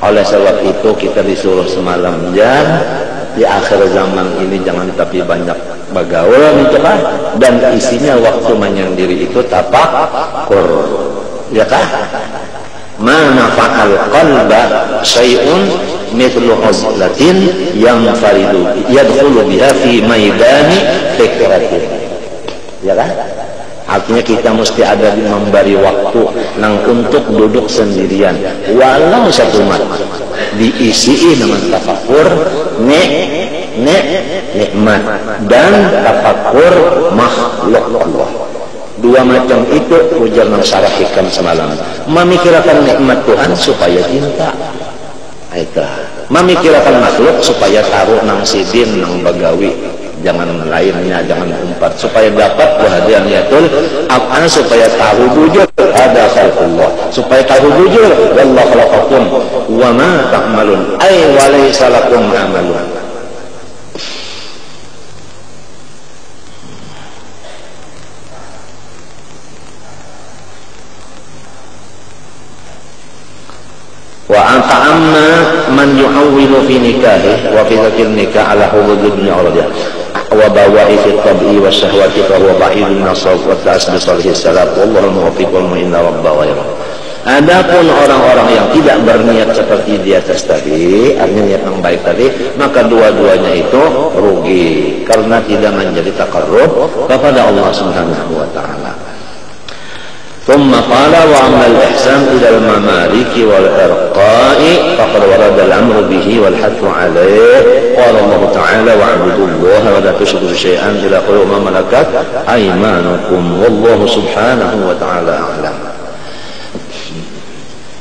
Oleh sebab itu kita disuruh semalam di akhir zaman ini jangan tapi banyak bergaul dan isinya waktu menyendiri itu tafakur, ya kah? Ma nafa'al qalba syai'un mithlu uzlatin yanfaridu yadkhulu biha fi maidani fikratin, ya kah? Artinya kita mesti ada di memberi waktu nang untuk duduk sendirian walau satu mat diisi dengan tafakur nikmat dan tafakur makhluk Allah. Dua macam itu ujar nang syarah hikam semalam. Memikirkan nikmat Tuhan supaya cinta. Memikirkan makhluk supaya taruh nang sidin nang bagawi jangan lainnya, jangan umpat, supaya dapat wahdaniyatul af'al, supaya tahu bujur ada khalqullah, supaya tahu bujur wallahu khalaqakum wa ma ta'malun ay wa laysa lakum amalun. Wa anta'amma man yu'awwilu fi nikahi wa fi dzikr nikah ala hudud dunya awliya wa bawa'i fi tabi'i wa syahwati fa huwa ba'idun nasab wa ta'asbi salih salaf wallahu muwaffiq wal mu'inna rabbah wa yarah. Adapun orang-orang yang tidak berniat seperti di atas tadi, artinya niat yang baik tadi, maka dua-duanya itu rugi karena tidak menjadi taqarrub kepada Allah Subhanahu wa taala. ثم قال وأما الإحسان إلى الممالك والإرقاء فقد ورد الأمر به والحث عليه. قال الله تعالى واعبدوا الله ولا تشركوا شيئا إلى قول ما ملكت أيمانكم والله سبحانه وتعالى أعلم.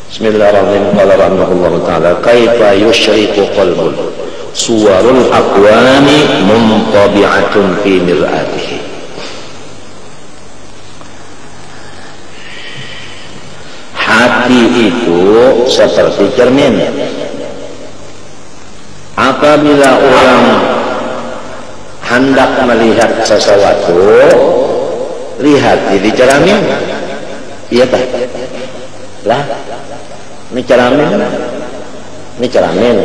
بسم الله الرحمن الرحيم. قال رحمه الله تعالى كيف يشرق قلب صور الأكوان منطبعة في مرآته. Hati itu seperti cermin. Apabila orang hendak melihat sesuatu, lihat di cermin, iya tak? Lah, ini cermin.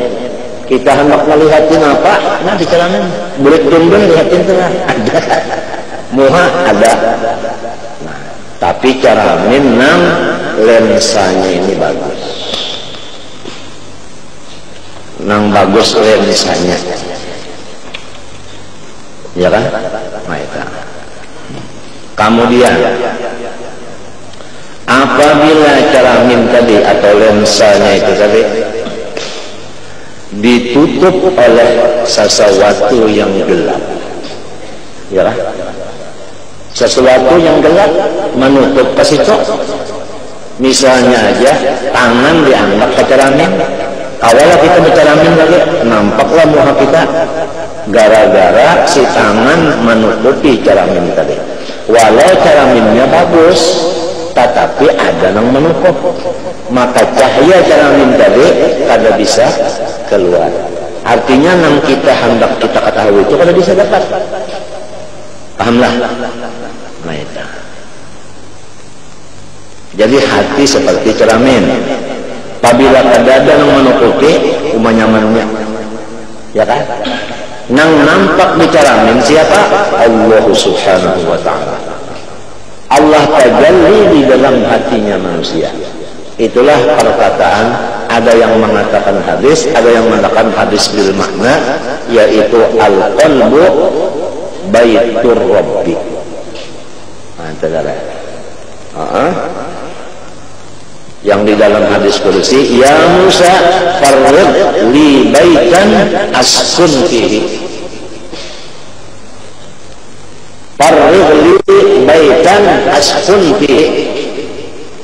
Kita hendak melihatin apa? Nah di cermin. Boleh tumbang lihatin tengah. Ada. Muha ada. Nah, tapi cermin nang lensanya ini bagus, nang bagus lensanya, ya kan? Nah, kemudian apabila cermin tadi atau lensanya itu tadi ditutup oleh sesuatu yang gelap, ya kan? Sesuatu yang gelap menutup ke situ. Misalnya aja tangan dianggap ke cermin, kawalah kita bercermin lagi, nampaklah muka kita gara-gara si tangan menutupi cermin tadi. Walau cerminnya bagus, tetapi ada yang menutup, maka cahaya cermin tadi kada bisa keluar. Artinya yang kita hendak kita ketahui itu kada bisa dapat. Pahamlah? Nah itu. Jadi hati seperti cermin. Apabila ada yang menutupi, nyamannya, ya kan? Nang nampak di cermin siapa? Allah Subhanahu wa taala. Allah tajalli di dalam hatinya manusia. Itulah perkataan, ada yang mengatakan hadis, ada yang mengatakan hadis bil makna, yaitu al-qalbu baitur rabbi. Nah, saudara. Yang di dalam hadis qudsi, ya Musa farrid li baitan askun fihi. Farrid li baitan askun fihi.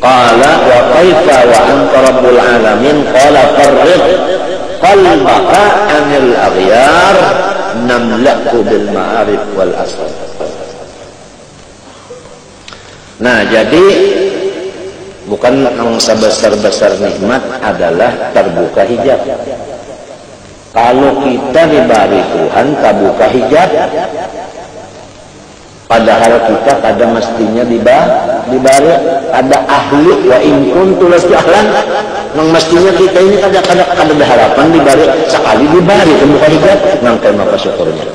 Qala wa kaifa wa anta rabbul alamin? Qala farrid qalbaka anil aghyar namlaku bil ma'arif wal asrar. Nah, jadi bukan yang sebesar-besar nikmat adalah terbuka hijab. Kalau kita diberi Tuhan terbuka hijab, padahal kita kada mestinya diberi, ada ahli wa in kuntu lastu ahlan, yang mestinya kita ini kada ada harapan diberi, sekali diberi terbuka hijab, nangkai maka syukurnya,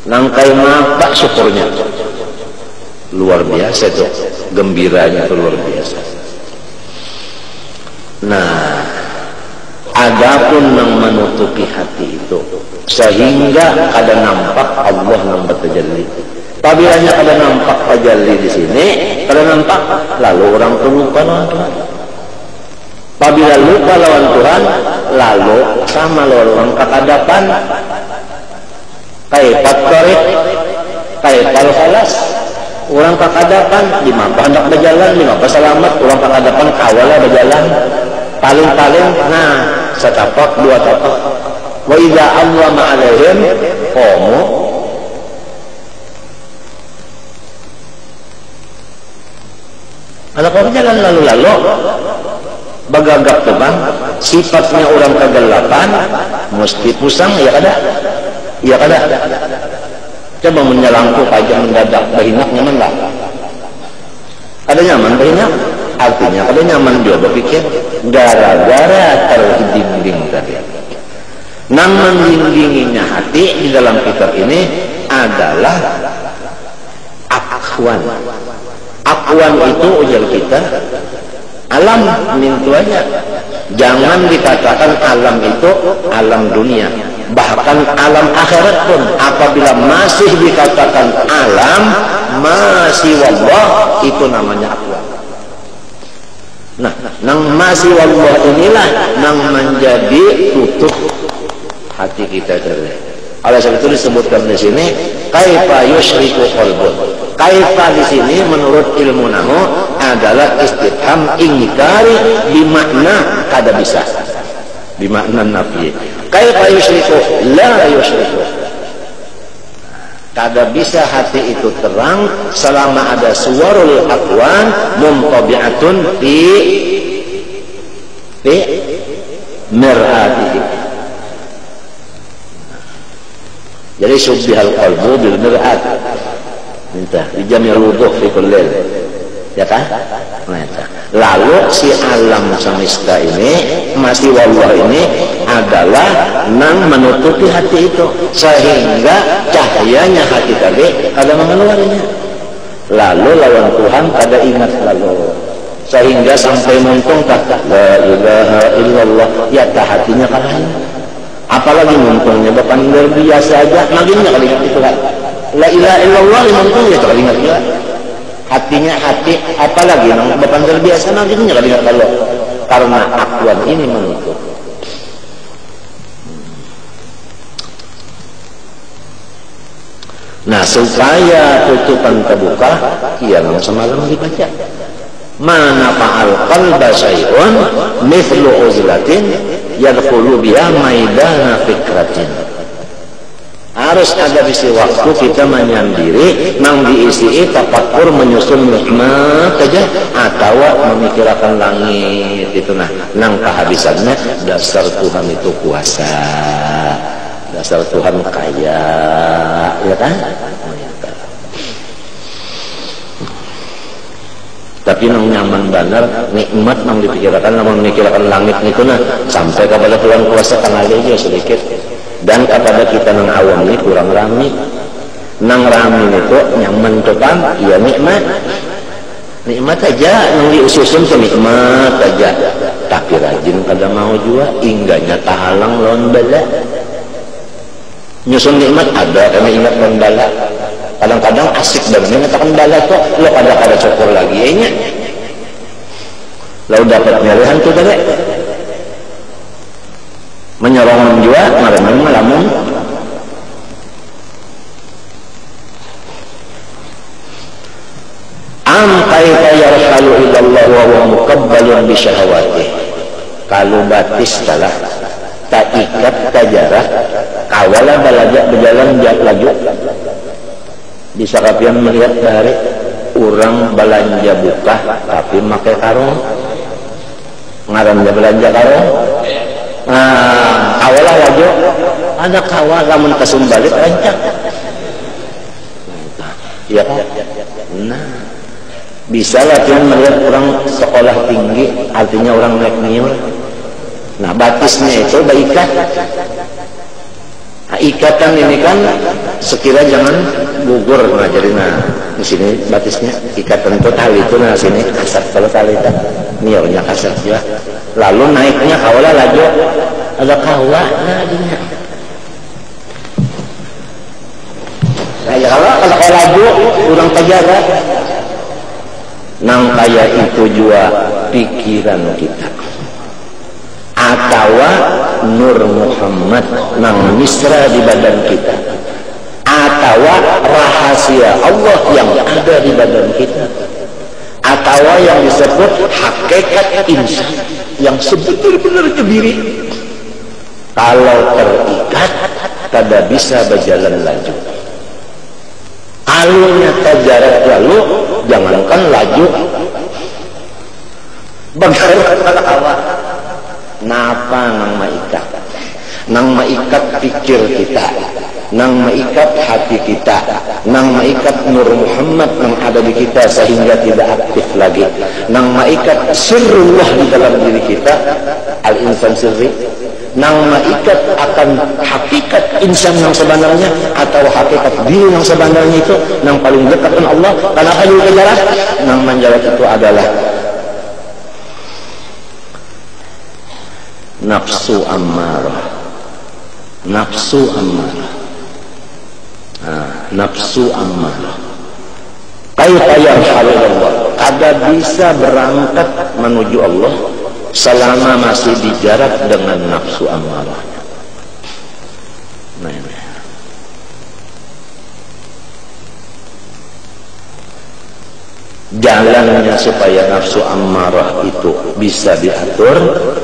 nangkai maka syukurnya. Luar biasa itu, gembiranya itu luar biasa. Nah, adapun yang menutupi hati itu sehingga kada nampak Allah yang bertajalli. Apabila kada nampak tajalli di sini, kada nampak, lalu orang itu lupa lawan Tuhan. Apabila lupa lawan Tuhan, lalu sama orang kekadapan, kaifat korek, kaifal khalas. Orang kekadapan, di mana hendak berjalan, di mana selamat, orang kekadapan awalnya berjalan, paling-paling, nah, setapak, dua tapak. Wa idza Allah ma'alaihim homo. Kalau kau jalan lalu-lalu bagagap tuh bang, sifatnya orang kegelapan mesti pusang, ya kada? Ya kada? Coba menyelangku aja mendadak bahinak nyaman lah. Ada nyaman bahinak? Artinya kada nyaman dia berpikir gara-gara terhiding-ding tadi. Nang mendingdinginya hati di dalam kitab ini adalah akhwan. Akhwan itu ujar kita alam mintu aja. Jangan dikatakan alam itu alam dunia, bahkan alam akhirat pun apabila masih dikatakan alam masih wallah, itu namanya akhwan. Nah, nang masih wallah inilah nang menjadi tutup hati kita tadi. Oleh sebab itu disebutkan di sini kaifa yusyriku qalbun. Kaifa di sini menurut ilmu nahu adalah istifham ingkari bimakna kada bisa. Bimakna nafi. Kaifa yusyriku la yusyriku. Kada bisa hati itu terang selama ada suwarul aqwan mumtabi'atun fi mir'atihi. Jadi subbihal qalbu bil mir'at. Minta dijamil wuduh fi kullil. Ya kan? Lalu si alam semesta ini masih wallah ini adalah nang menutupi hati itu sehingga cahayanya hati tadi kada mengeluarinya. Lalu lawan Tuhan kada ingat lalu sehingga sampai muntung kata la ilaha illallah, ya hatinya kada ingat. Apalagi muntungnya bepanggil biasa aja naginya kali ingat itu kan. La ilaha illallah muntungnya kali ingat juga. Hatinya hati apalagi nang bepanggil biasa naginya kali ingat kalau karena akhwan ini menutup. Nah, supaya tutupan terbuka, ia nang semalam dibaca. Mana fa'al qalba syai'un mithlu uzlatin yadkhulu biha maidana fikratin. Harus ada bisi waktu kita menyendiri nang diisi tafakkur menyusun nikmat aja atau memikirkan langit itu. Nah, nang kehabisannya dasar Tuhan itu kuasa, dasar Tuhan kaya, ya kan? Tapi nang nyaman benar nikmat nang dipikirkan, nang memikirkan langit itu nah sampai kepada Tuhan kuasa kanalnya sedikit. Dan kepada kita nang awam ini kurang rami. Nang rami itu nyaman coba, ya nikmat. Nikmat aja nang diususun ke nikmat aja. Tapi rajin kada mau juga, ingganya tahalang lawan bala. Nyusun nikmat ada karena ingat lawan bala. Kadang-kadang asik banget mengatakan bala tuh lo kada syukur lagi ya nya. Lo dapat nyarihan tuh tadi. Menyorong juga marah-marah melamun. Am kaifa yarhalu ilallah wa huwa muqabbalun bi syahawatih. Kalau batis salah tak ikat tajarah kawala balajak berjalan laju. Bisa kapian melihat dari orang belanja buka tapi pakai karung ngarannya belanja karung. Nah, awalah wajah ada kawal lamun kasum balik rancak. Ya kan? Nah, bisa latihan melihat orang sekolah tinggi, artinya orang naik niur. Nah, batisnya itu baikat. Nah, ikatan ini kan sekira jangan gugur ngajarina. Di sini batisnya ikatan total itu nah sini kasar kalau tali itu niurnya kasar juga. Lalu naiknya kawala laju ada kawa naginya. Nah, ya kalau laju kurang terjaga. Nang kaya itu juga pikiran kita. Atau Nur Muhammad nang misra di badan kita. Atau rahasia Allah yang ada di badan kita. Atau yang disebut hakikat insan yang sebenar-benarnya diri. Kalau terikat kada bisa berjalan laju. Alurnya tajarak lalu, jangankan laju, bagaimana awak? Napa nang maikat? Nang maikat pikir kita, nang maikat hati kita, nang maikat Nur Muhammad yang ada di kita sehingga tidak aktif lagi, nang maikat sirrullah di dalam diri kita, al-insan sirri, nang maikat akan hakikat insan yang sebenarnya atau hakikat diri yang sebenarnya itu yang paling dekat dengan Allah. Karena kayu kejarak, nang menjarak itu adalah nafsu ammarah. Nafsu ammarah. Nafsu ammarah. Kaifa yarhalullah. Kada bisa berangkat menuju Allah selama masih dijarak dengan nafsu ammarahnya. Nah ini. Jalannya supaya nafsu ammarah itu bisa diatur,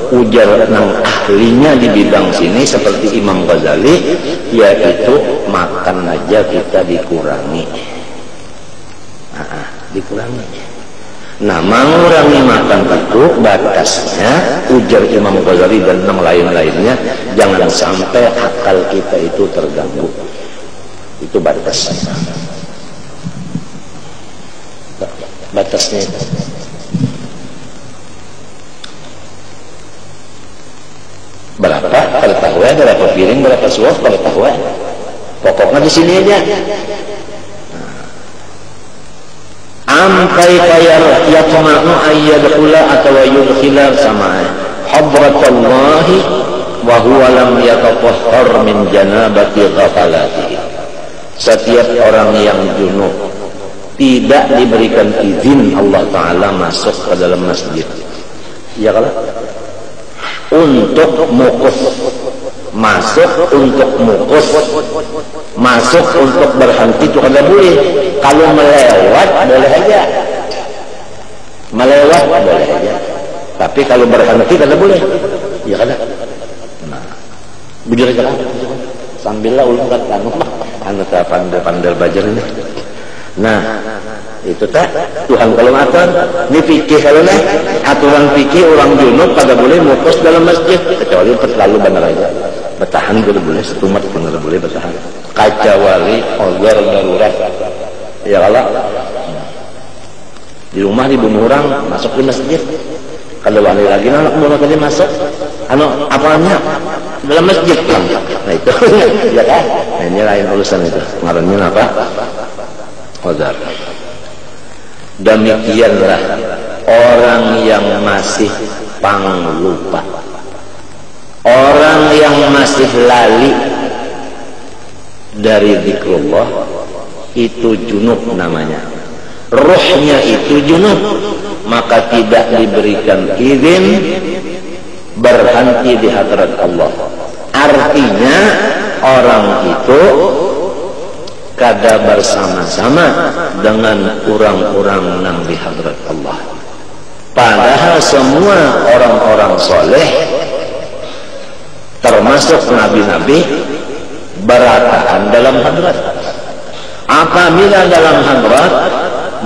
ujar nang ahlinya di bidang sini seperti Imam Ghazali, yaitu makan aja kita dikurangi. Dikurangi. Nah, mengurangi makan itu batasnya, ujar Imam Ghazali dan yang lain-lainnya, jangan sampai akal kita itu terganggu. Itu batasnya. Batasnya itu. Berapa? Kalau tahu ya, berapa piring, berapa suap, kalau tahu ya. Pokoknya di sini aja. Amkai kayar yatma'u ayyadkhula atau yudkhila sama hadratallahi wa huwa lam yatatahhar min janabati ghafalatihi. Setiap orang yang junub tidak diberikan izin Allah Ta'ala masuk ke dalam masjid, ya kalau untuk mukus, masuk untuk mukus, masuk untuk berhenti itu kada boleh. Kalau melewat boleh aja, melewat boleh aja, tapi kalau berhenti kada boleh, ya kada. Nah, bujur aja kan, sambillah ulun kata anu pandai bajar ini. Nah, itu tak Tuhan kalau makan ini fikih kalau nih aturan fikih orang junub pada boleh mukus dalam masjid kecuali terlalu benar aja bertahan boleh setumat benar boleh bertahan kecuali order darurat ya kalau di rumah dibunuh orang masuk di masjid kalau wali lagi anak bunuh tadi masuk anu apanya dalam masjid nah itu ya kan nah, ini lain urusan itu ngarannya apa qadar. Demikianlah orang yang masih panglupa, orang yang masih lali dari zikrullah itu junub namanya, ruhnya itu junub, maka tidak diberikan izin berhenti di hadrat Allah. Artinya orang itu kada bersama-sama dengan orang-orang yang di hadrat Allah. Padahal semua orang-orang soleh termasuk nabi-nabi berataan dalam hadrat. Apabila dalam hadrat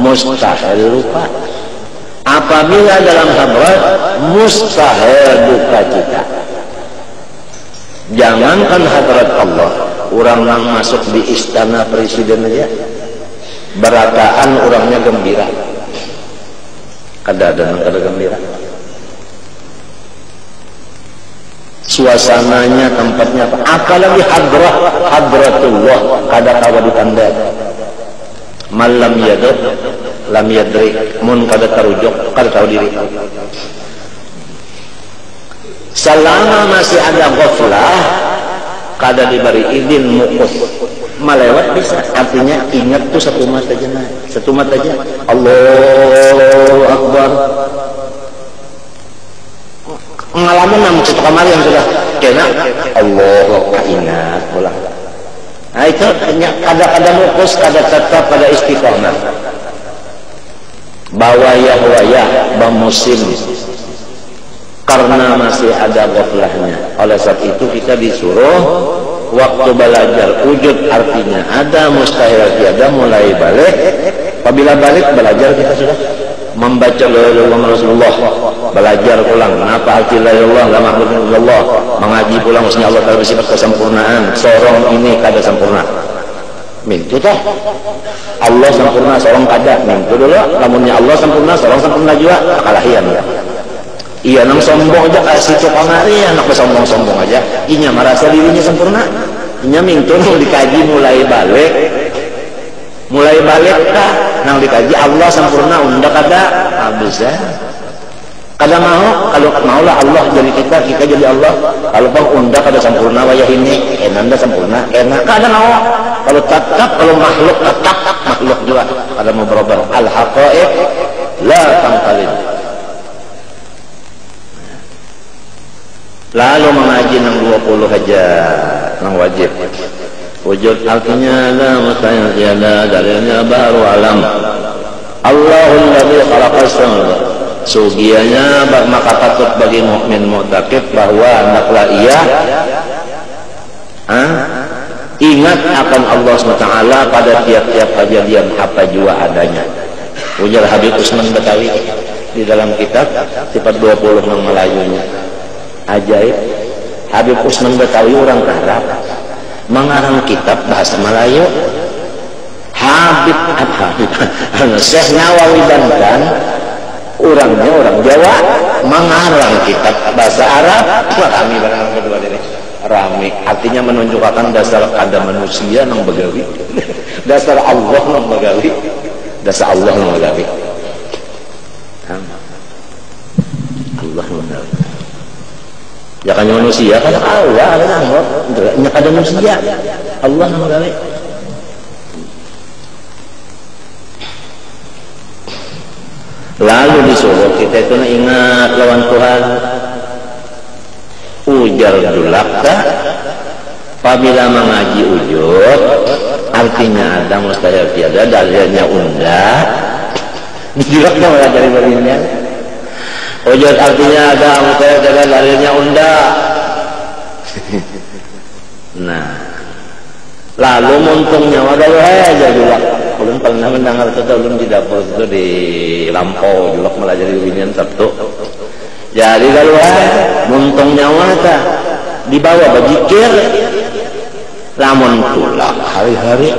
mustahil lupa, apabila dalam hadrat mustahil duka cita. Jangankan hadrat Allah, orang yang masuk di istana presiden aja berataan orangnya gembira, kada gembira, suasananya tempatnya apa, apalagi hadratullah kada kawa ditanda malam yadud lam yadri mun kada tarujuk kada tahu diri. Selama masih ada ghaflah kada diberi izin mukus melewat bisa, artinya ingat tuh satu mata aja Allahu Akbar ngalamin nam cetok kamari yang sudah kena Allah ingat bola. Nah itu kada mukus, kada tetap, kada istiqomah bawayah bamusim karena masih ada ghaflahnya. Oleh sebab itu kita disuruh waktu belajar wujud artinya ada, mustahil tiada, mulai balik. Apabila balik belajar kita sudah membaca la ilaha illallah Rasulullah, belajar ulang kenapa arti la ilaha illallah, la ma'budu illallah, mengaji pulang maksudnya Allah Ta'ala bersifat kesempurnaan, sorong ini kada sempurna. Mintu toh Allah sempurna, sorong kada. Mintu dulu, lamunnya Allah sempurna, sorong sempurna juga, kalahian ya. Iya nang sombong aja kasih cokongari, anak sombong aja. Inya merasa dirinya sempurna. Inya mintu nang dikaji mulai balik kah? Nang dikaji Allah sempurna, unda kada bisa. Kada mau, kalau maulah Allah jadi kita jadi Allah. Kalau bang unda kada sempurna wayah ini, enanda sempurna, enak kada mau. Kalau tetap, kalau makhluk tetap makhluk juga. Kada mau berubah. Al-haqaiq la tangkalin. Lalu mengaji nang 20 aja, nang wajib. Wujud artinya ada, mustahil tiada, dalilnya baru alam. Allahul ladzi khalaqas samawati. Sugianya maka patut bagi mukmin mu'taqid bahwa hendaklah ia ingat akan Allah SWT pada tiap-tiap kejadian apa jua adanya. Ujar Habib Usman Betawi di dalam kitab sifat 20 nang Melayunya. Ajaib. Habib Usman Betawi orang Arab mengarang kitab bahasa Melayu. Habib Syekh Nawawi Banten orangnya orang Jawa mengarang kitab bahasa Arab. Rami barang kedua ini rami artinya menunjukkan dasar kada manusia nang begawi, dasar Allah nang begawi, dasar Allah nang begawi, Allah nang begawi. Ya kan manusia kada Allah ada nangor, nya kada manusia, Allah nang begawi. Lalu disuruh kita itu ingat lawan Tuhan. Ujar dulaka apabila mengaji wujud artinya ada, mustahil tiada, dalilnya unda. Dulaknya malah dari balinnya. Wujud artinya ada, mustahil tiada, dalilnya unda. Nah, lalu muntungnya wadah aja dulak. Belum pernah mendengar itu, belum di dapur itu di Lampau dulak melajari winian Sabtu. Jadi kalau muntung nyawa tak dibawa bajikir, lamun tulak hari-hari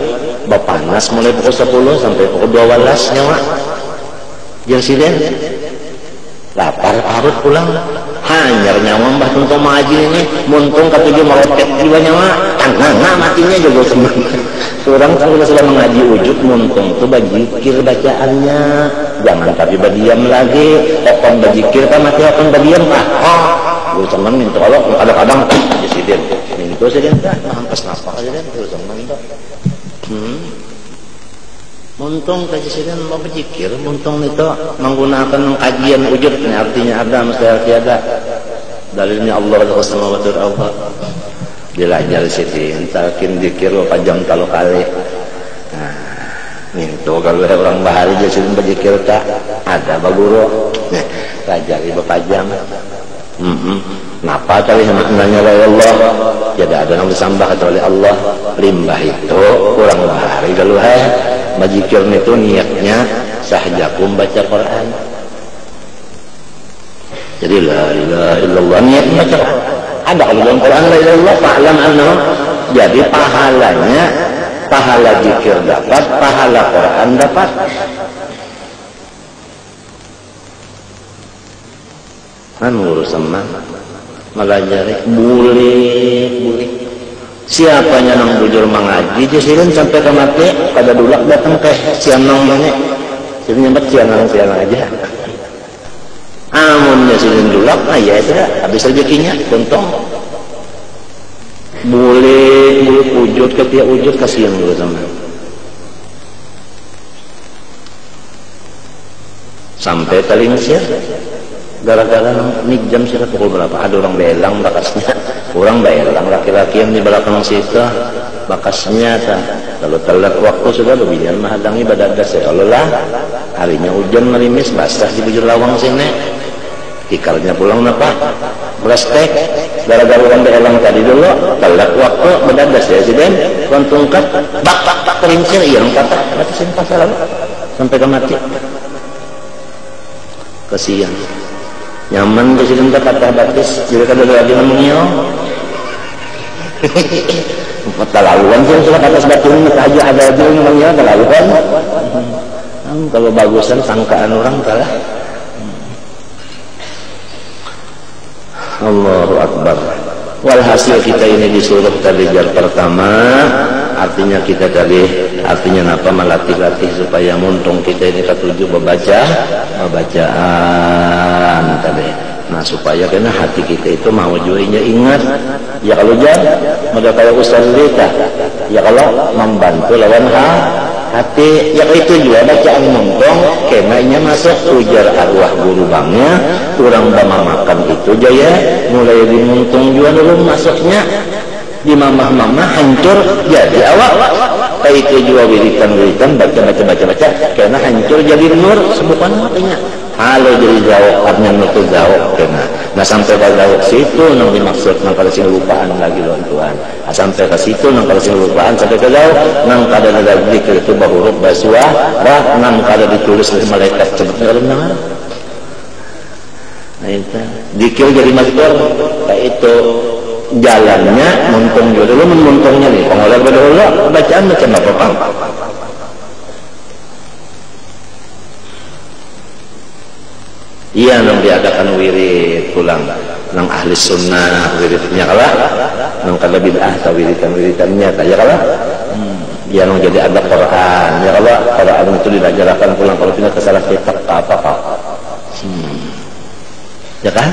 bapanas mulai pukul 10 sampai pukul 12 nyawa. Yang siden lapar parut pulang. Hanyar nyawa mbah tuntung mengaji ini muntung ketujuh meroket juga nyawa. Tangan matinya juga semua. Orang sudah mengaji wujud muntung itu bajikir bacaannya. Jangan tapi berdiam lagi. Okon bajikir kan mati okon berdiam lah. Gue cuman minta Allah kadang-kadang aja sidin. Minta sidin tak hampes napak aja deh. Gue cuman minta. Muntung kaji sidin mau bajikir. Muntung itu menggunakan kajian wujud. Artinya ada, mustahil tiada. Dalilnya Allah sama betul Allah. Dilanya di sidin. Takin dikir pajam talo kali. Nah. Minto kalau orang bahari jadi berjikir tak ada baguro rajari berpajam. Napa tadi maknanya oleh Allah tidak ada yang disambah oleh Allah. Limbah itu orang bahari kalau berjikir itu niatnya sahajakum baca Quran. Jadi la ilaha illallah niatnya baca ada kalau dalam Quran la ilaha illallah fa'lam annahu, jadi pahalanya pahala zikir dapat, pahala Quran dapat. Kan urusan melajari boleh. Siapanya nang bujur mengaji jesirin sampai ke mati kada dulak datang ke siang nang mana. Jadi nyambat siang aja. Amunnya sirin dulak, ya sudah habis rezekinya untung. Boleh wujud ke tiap wujud kasihan dulu sama. Sampai kali Mesir gara-gara jam sih pukul berapa ada orang belang bakasnya, orang belang laki-laki yang di belakang situ bakasnya kalau telat waktu sudah lebihnya menghalangi badan seolah harinya hujan melimis basah di bujur lawang sini. Ikarnya pulang apa? Plastik gara-gara orang berelang tadi dulu telak waktu mendadas ya siden kontungkat bak terincir yang kata batasin pasal sampai ke mati kesian nyaman presiden kata batis jadi kada lagi ngomongnya terlaluan sih sudah atas batu ini aja ada aja ngomongnya terlaluan kalau bagusan sangkaan orang kalah. Allahu Akbar. Walhasil kita ini disuruh tadi jar pertama, artinya kita tadi artinya apa melatih-latih supaya muntung kita ini ketujuh bacaan tadi. Nah supaya kena hati kita itu mau juinya ingat. Ya kalau jangan, maka kalau ustaz kita, ya kalau membantu lawan hati, ya itu juga bacaan muntung, kenanya masuk ujar arwah guru bangnya, kurang bama makan itu jaya, mulai dimuntung juga dulu masuknya, di mamah-mamah hancur, jadi awak, kayak itu juga wiritan, baca, karena hancur jadi nur, sebutan matanya. Halo jadi jauh, artinya itu jauh kena. Nah sampai ke jauh situ nang dimaksud nang kada sing lupaan lagi loh Tuhan. Nah, sampai ke situ nang kada sing lupaan sampai ke jauh nang kada ada zikir itu bahuruf baswah, nang kada ditulis oleh malaikat cepet nang. Nah itu zikir jadi master kayak itu jalannya muntung juga dulu muntungnya nih. Pengolah berdahulu bacaan macam apa Pak? Iya nang diadakan wirid pulang nang ahli sunnah wiridnya kalah nang kada bid'ah ta wiridan-wiridannya ta ya kalah ya nang jadi ada Quran ya kalah Quran itu diajarkan pulang kalau tidak kesalah cetak apa ya kan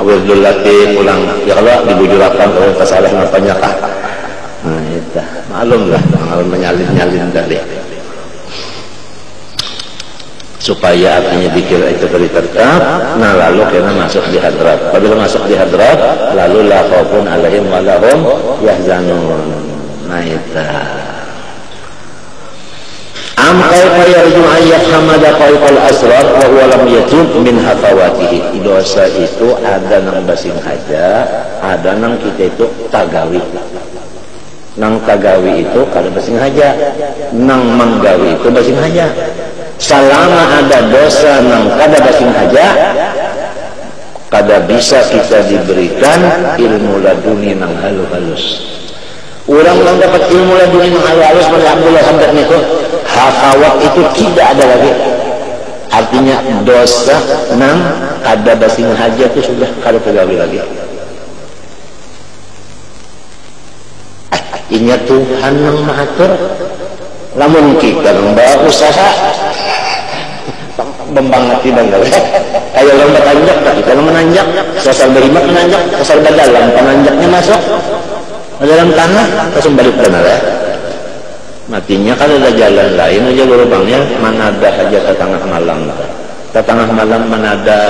wiridul lati pulang ya kalah dibujurakan kalau kesalah napanya kah nah itu maklum lah menyalin tadi supaya artinya dikira itu tertetap, nah lalu kena masuk di hadrat. Apabila masuk di hadrat, lalu la khaufun alaihim wa lahum yahzanun. Nah itu. Am kaifa yarju ayyat hamada qaul asrar wa huwa lam yatub min hafawatihi. Dosa itu ada nang basing haja, ada nang kita itu tagawi. Nang tagawi itu kada basing haja, nang manggawi itu basing haja. Selama ada dosa nang kada basing haja, kada bisa kita diberikan ilmu laduni nang halus. Orang yang dapat ilmu laduni nang halus alhamdulillah sampai niku hafawat itu tidak ada lagi. Artinya dosa nang kada basing haja itu sudah kada tergawi lagi. Ingat Tuhan nang mengatur. Namun kita nang usaha membangati dan kayak lomba tanjak kita menanjak sasar berimak menanjak sasar badalam penanjaknya masuk ke dalam tanah langsung balik benar ya matinya kalau ada jalan lain aja lubangnya mana ada aja ke tengah malam mana ada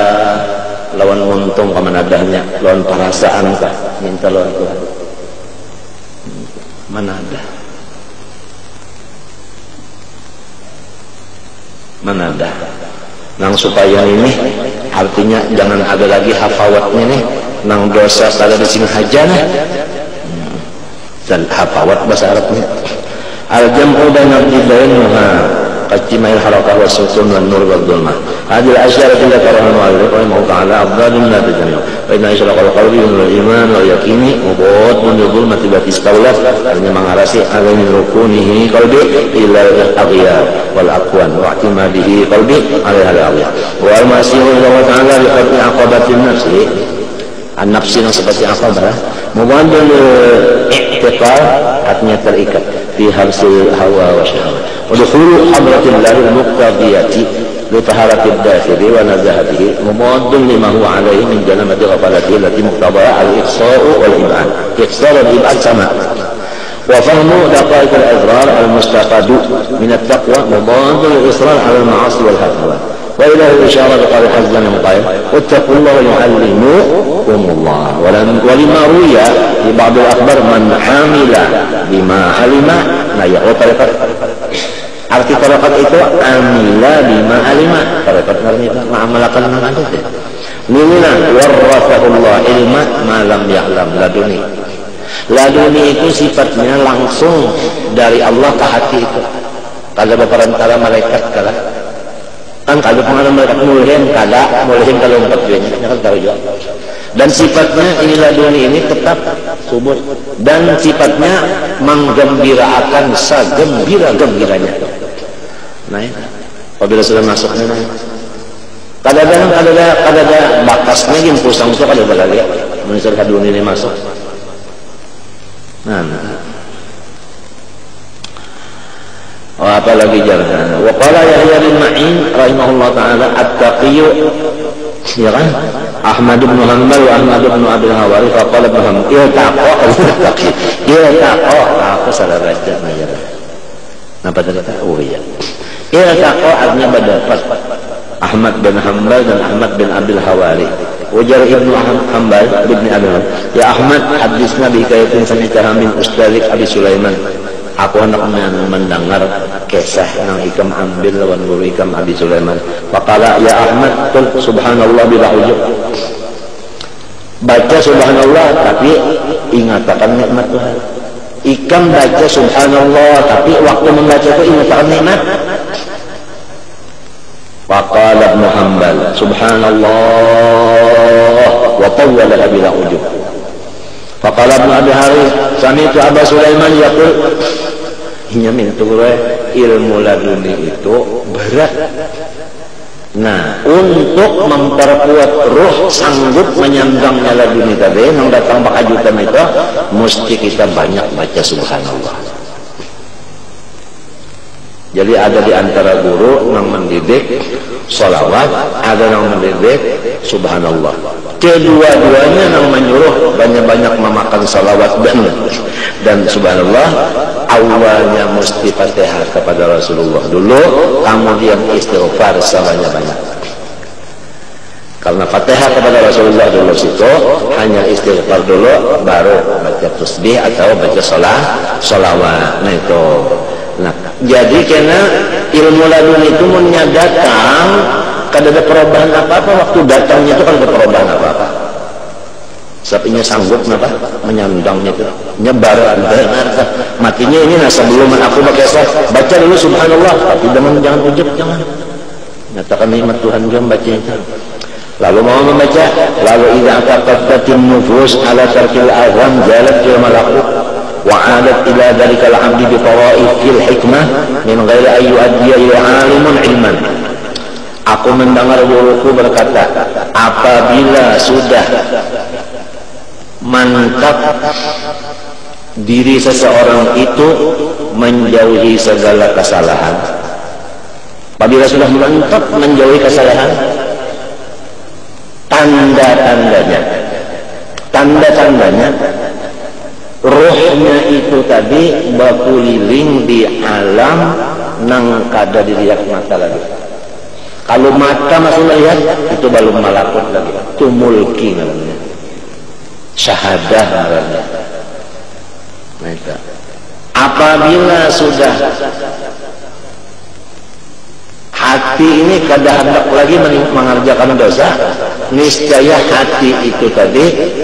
lawan untung ke mana adanya lawan perasaan kah minta lawan Tuhan mana ada nang supaya ini artinya jangan ada lagi hafawatnya nih nang dosa kada dising haja nih dan hafawat bahasa Arabnya al-jam'u baina al-jiddainha qajmail harakah wa sukun wan nur wal dhulmah hadhihi al-asyara allati karaha al-mu'allif rahimahullah ta'ala afdalun la tajannu wa inna isyraqal qalbi wal iman wal yaqini mubawwat min dhulmati bati istawlat artinya mengarasi alamin rukunihi qalbi ila al-aghyar wal aqwan wa i'timadihi qalbi alaiha al-aghyar wa al-masihu ila ta'ala bi qat'i aqabatin nafsi an-nafsi yang seperti aqabah mubandil i'tiqad artinya terikat fi habsil hawa wa syahwat wa dukhulu hadratillahi al-muqtadiyati li taharati ad-dakhili wa nazahatihi mubaddil lima huwa alaihi min jalamati ghafalatihi allati muqtadaha al-iqsa'u wal ib'ad iqsar wal ib'ad sama وفهم دقائق الأضرار المستفاد من التقوى مضاد للإصرار على المعاصي والهفوات وإلى الإشارة بقول حزن مقايم واتقوا الله ويعلمكم الله ولما روي في بعض الأخبار من عامل بما علم لا يقول طريقة arti tariqat itu amila bima alima tariqat itu mengamalkan dengan itu Minna warrathahullah ilma ma lam ya'lam laduni. Laduni itu sifatnya langsung dari Allah ke hati itu. Kalau berperantara malaikat kalah. Kan kalau pengaruh malaikat mulhim kalau empat duanya kan tahu juga. Dan sifatnya ini laduni ini tetap subur dan sifatnya menggembirakan segembira-gembiranya. Nah, apabila sudah masuknya kadang-kadang ada bakasnya gini pusang itu kada lagi menurut hadun ini masuk. Nah. Apa lagi jalan? Wa qala Yahya bin Ma'in rahimahullah taala at-taqiyyu ya kan? Ahmad bin Hanbal wa Ahmad bin Abdul Hawari faqala bin Hanbal aku salah baca aja. Apa kata? Oh iya. Artinya berdapat Ahmad bin Hanbal dan Ahmad bin Abdul Hawari. Ujar Ibnu Hanbal bin Abdul Hawari, ya Ahmad, hadisna bi kayatin sami'taha min ustazik Abi Sulaiman. Aku hendak mendengar kisah yang ikam ambil lawan guru ikam Abi Sulaiman. Faqala ya Ahmad, qul subhanallah bila ujub. Baca subhanallah tapi ingatkan nikmat Tuhan. Ikam baca subhanallah tapi waktu membaca itu ingatkan nikmat. Faqala Ibnu Hanbal subhanallah wa tawwala bila ujub. Faqala Ibnu Abi Harith sami'tu Abu Sulaiman yaqul nyamin itu ilmu laduni itu berat. Nah, untuk memperkuat ruh sanggup menyandangnya laduni tadi yang datang bakajutan itu mesti kita banyak baca subhanallah. Jadi ada di antara guru yang mendidik sholawat, ada yang mendidik subhanallah. Kedua-duanya yang menyuruh banyak-banyak memakan sholawat dan subhanallah. Awalnya mesti Fatihah kepada Rasulullah dulu, kemudian istighfar sebanyak-banyak. Karena Fatihah kepada Rasulullah dulu situ hanya istighfar dulu, baru baca tasbih atau baca sholawat. Nah itu. Nah, jadi karena ilmu ladun itu datang, kada ada perubahan apa-apa waktu datangnya itu kada ada perubahan apa-apa. Sapinya sanggup kenapa menyandangnya itu nyebar matinya ini. Nah sebelum aku pakai baca dulu subhanallah tapi jangan ujub, jangan nyatakan nikmat Tuhan juga baca itu. Lalu mau membaca lalu idza taqattatin nufus ala tarkil azam jalat fil malakut wa adat ila dzalikal abdi bi tawaifil hikmah min ghairi ayu adiya ila alimun ilman. Aku mendengar guruku berkata, apabila sudah mantap diri seseorang itu menjauhi segala kesalahan, apabila sudah mantap menjauhi kesalahan, tanda-tandanya rohnya itu tadi berkeliling di alam nang kada dilihat mata lagi. Kalau mata masih melihat itu belum malakut lagi, itu mulki namanya, syahadah namanya. Nah, itu. Apabila sudah hati ini kada hendak lagi mengerjakan dosa, niscaya hati itu tadi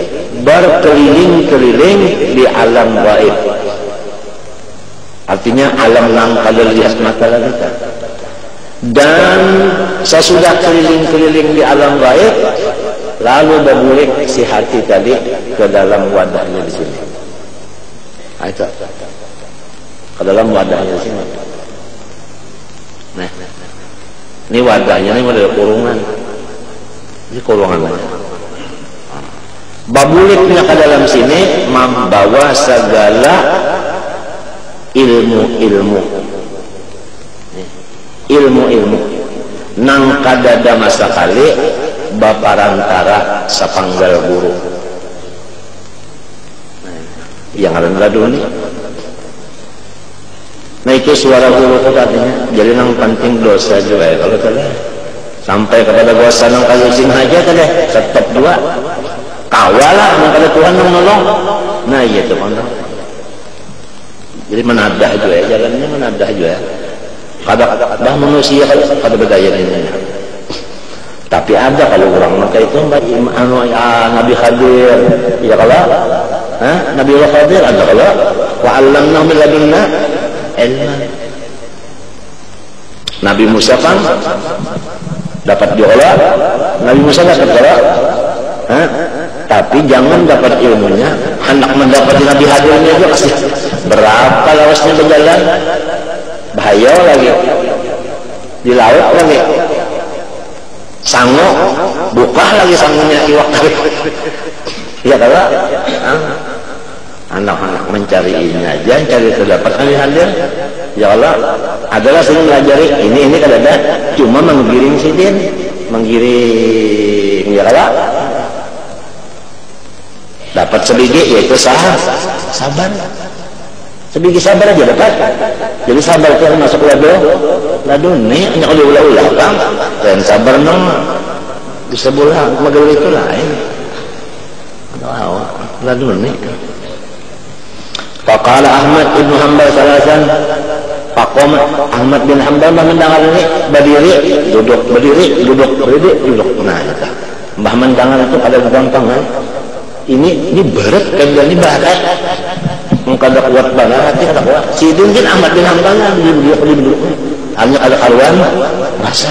berkeliling-keliling di alam gaib. Artinya alam yang kada lihat mata lagi. Dan sesudah keliling-keliling di alam gaib, lalu berbulik si hati tadi ke dalam wadahnya di sini. Itu ke dalam wadahnya di sini. Nah, ini wadahnya ini ada kurungan. Ini kurungan aja. Babuliknya ke dalam sini membawa segala ilmu-ilmu nang kadada masa kali baparantara sapanggal guru yang ada dunia. Nah itu suara guru katanya. Jadi nang penting dosa juga ya kalau kalian sampai kepada dosa nang kalusin aja kalian tetap dua kawalah nang kada Tuhan nang nolong. Nah iya tuh kan. Jadi menadah juga ya, jalannya menadah juga ya. Kada manusia kada berdaya ini. Tapi ada kalau orang maka itu Nabi Khadir, ya kalau Nabi Allah Khadir ada kalau wa'allamna min ladunna ilman. Nabi Musa kan dapat diolah, Nabi Musa dapat diolah, tapi jangan dapat ilmunya, hendak mendapati Nabi Khadirnya aja kasih berapa lawasnya berjalan, bahaya lagi di laut lagi. Sango buka lagi sangonya iwak ya kalau anak-anak mencari ini aja, cari terdapat Nabi Khadir ya Allah adalah sering pelajari ini kan ada, cuma menggiring sidin, menggiring ya Allah dapat sebiji yaitu sabar, sebiji sabar aja dapat. Jadi sabar itu masuk ladun nih hanya kalau diulah-ulah kan dan sabar nong bisa bulan magel itu lain ladun nih. Faqala Ahmad ibn Hanbal salasan, faqama Ahmad bin Hanbal mendengar ini berdiri duduk berdiri duduk berdiri duduk. Nah itu mbah mendengar itu pada gampang kan. Ini berat kan, ini berat mengkada kuat banget hati kada kuat. Si mungkin Ahmad bin Hanbal hanya ada karuan rasa.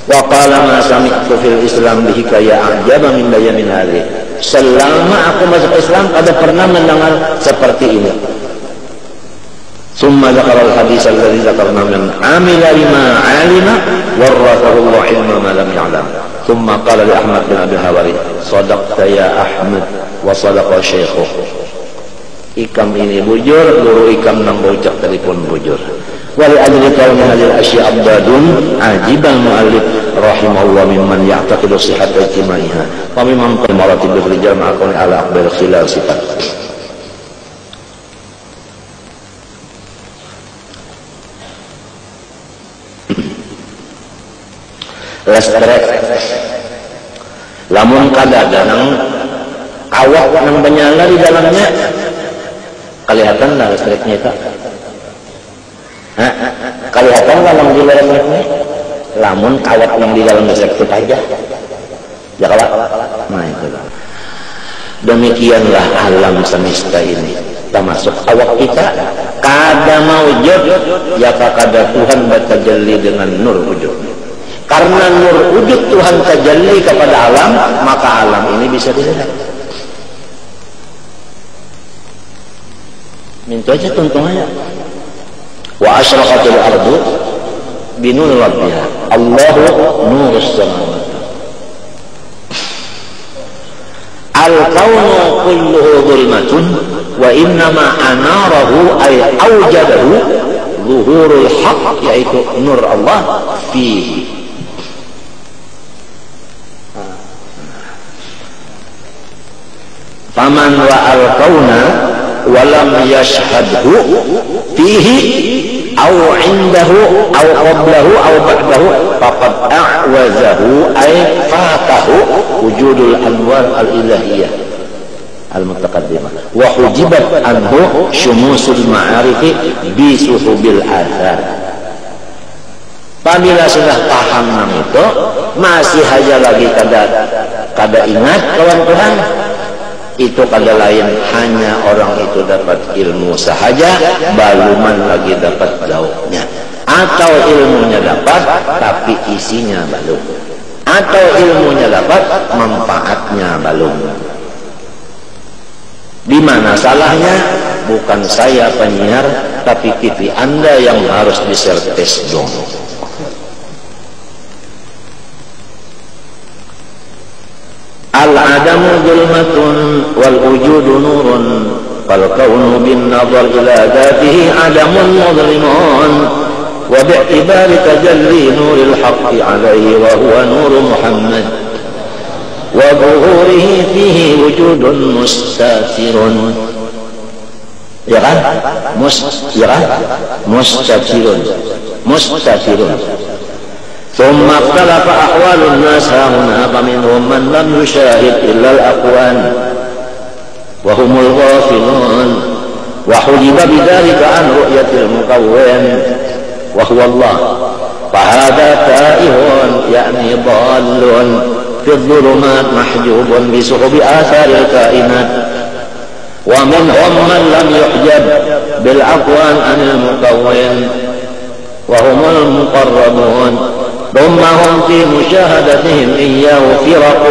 Wa qala ma sami'tu fil Islam bihi kaya ajaba min bayanin hadhi. Selama aku masuk Islam ada pernah mendengar seperti ini. Summa dzakara al-hadits alladhi dzakarna min amila lima 'alima warathahu Allah ilma ma lam ya'lam. Summa qala li Ahmad bin Abi Hawari sadaqta ya Ahmad wa sadaqa syaikhuh. Ikam ini bujur, guru ikam nang bocah telefon bujur. Wali ajli kaum hadil asya abdadun ajibal mu'allif rahimahullah mimman ya'taqidu sihhat ijtimaiha wa mimman maratib rijal ma'akuni ala aqbal khilal sifat. Listrik lamun kadang-kadang awak nang menyala di dalamnya kelihatan lah listriknya itu. Kelihatan lah yang di dalam listriknya. Lamun awak yang di dalam listrik itu aja. Ya kalau. Nah itu. Demikianlah alam semesta ini. Termasuk awak kita. Kada maujud ya kada Tuhan bertajalli dengan nur wujud. Karena nur wujud Tuhan tajalli kepada alam, maka alam ini bisa dilihat. Minta aja tuntungannya. Wa asyraqatil ardu binur rabbiha. Allahu nurus samawati. Al-kaunu kulluhu dhulmatun wa innama anarahu ay awjadahu zuhurul haq, yaitu nur Allah fihi. Faman ra'al kauna walam yashhadhu fihi aw indahu aw qablahu aw ba'dahu faqad a'wazahu ay fatahu wujudul anwar al-ilahiyah al-mutaqaddimah wa hujibat anhu syumusul ma'arifi bi suhubil athar. Apabila sudah paham nang itu masih aja lagi kada ingat kawan Tuhan, itu kada lain hanya orang itu dapat ilmu sahaja, baluman lagi dapat daunnya, atau ilmunya dapat tapi isinya belum, atau ilmunya dapat manfaatnya belum. Di mana salahnya? Bukan saya penyiar, tapi TV Anda yang harus diservis dong. Al-adamu zulmatun wal wujudu nurun fal kaunu bin nazar ila dhatihi adamun mudlimun wa bi'tibari tajalli nuril haqqi alaihi wa huwa nuru Muhammad wa zuhurihi fihi wujudun mustatirun. Ya kan? Mustatirun. ثم اختلف أحوال الناس هنا فمنهم من لم يشاهد إلا الأقوال وهم الغافلون وحجب بذلك عن رؤية المكون وهو الله فهذا تائه يعني ضال في الظلمات محجوب بسحب آثار الكائنات. ومنهم من لم يحجب بالأكوان عن المكون وهم المقربون ثم هم في مشاهدتهم إياه فرق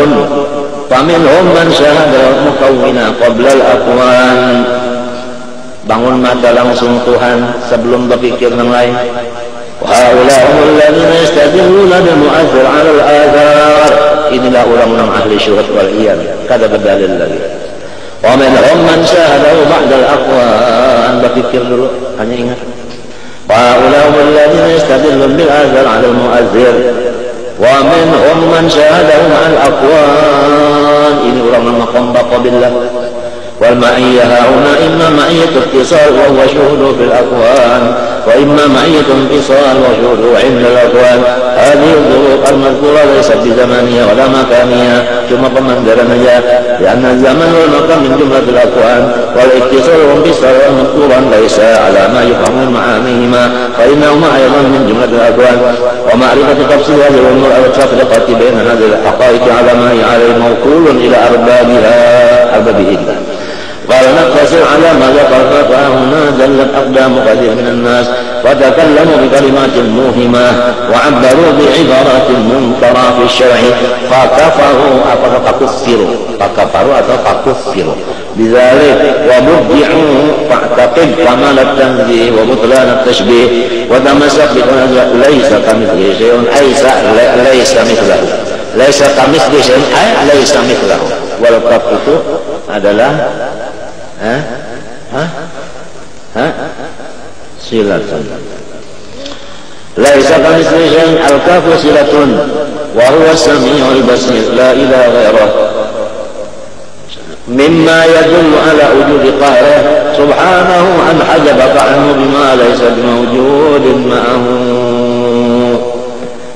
فمنهم من شاهد المكون قبل الأكوان. Bangun mata langsung Tuhan sebelum berpikir yang lain. وهؤلاء هم الذين يستدلون بالمؤثر على الآثار. Inilah orang-orang ahli syuhud wal iyad. Kada berdalil lagi. ومنهم من شاهده بعد الأكوان. Berpikir dulu, hanya ingat. وهؤلاء هم الذين يستدلون بالآثار على المؤثر. ومنهم من شاهده مع الأكوان. Ini orang-orang maqam baqa billah. والمعية هنا إما معية اتصال وهو شهود في الأكوان وإما معية انفصال وشهود عند الأكوان. هذه الظروف المذكورة ليست بزمانية ولا مكانية ثم بمنزلنا لأن الزمن والمكان من جملة الأكوان والاتصال والانفصال المذكورا ليس على ما يفهم معانيهما فإنهما أيضا من جملة الأكوان. ومعرفة تفصيل هذه الأمور أو التفرقة بين هذه الحقائق على ما هي عليه موكول إلى أربابها أربابهن. قال نقتصر على ما ذكر فهنا دلت أقدام كثير من الناس وتكلموا بكلمات موهمة وعبروا بعبارات منكرة في الشرع فكفروا أو فكفروا بذلك وبدعوا فاعتقد كمال التنزيه وبطلان التشبيه وتمسك بقول ليس كمثله شيء ليس مثله ليس كمثله شيء ليس مثله. Walqaf itu adalah silatun. Laisa kamitslihi syai'un al-kafu silatun wa huwa as-sami'ul basir la ilaha ghairuh mimma yadullu ala wujudi qahrih subhanahu an hajabaka anhu bima laysa bimawjudin ma'ahu.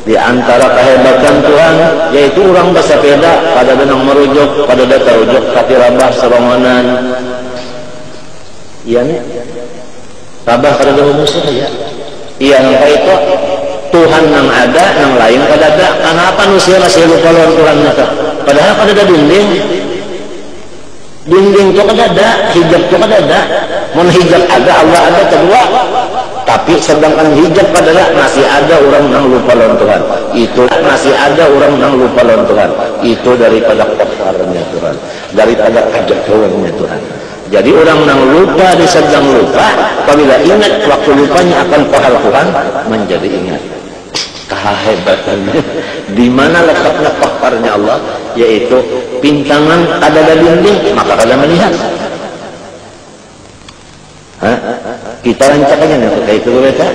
Di antara kehebatan Tuhan yaitu orang bersepeda pada benang merujuk pada data rujuk tapi rabah serongonan. Iya nih rabah pada dulu musuh ya. Iya nang itu Tuhan nang ada nang lain kada ada. Kenapa manusia masih lupa lawan Tuhan nata? Padahal kada ada dinding itu kada ada, hijab itu kada ada. Mun hijab ada, Allah ada kedua. Tapi sedangkan hijab adalah masih ada orang yang lupa lawan Tuhan. Itu masih ada orang yang lupa lawan Tuhan. Itu daripada kofarnya Tuhan, daripada kejatuhannya Tuhan. Jadi orang yang lupa disedang lupa, apabila ingat waktu lupanya akan pahala Tuhan menjadi ingat. Kehebatannya di mana letaknya kofarnya Allah, yaitu pintangan ada dinding maka kada melihat. Kita lancarkan yang kayak itu mereka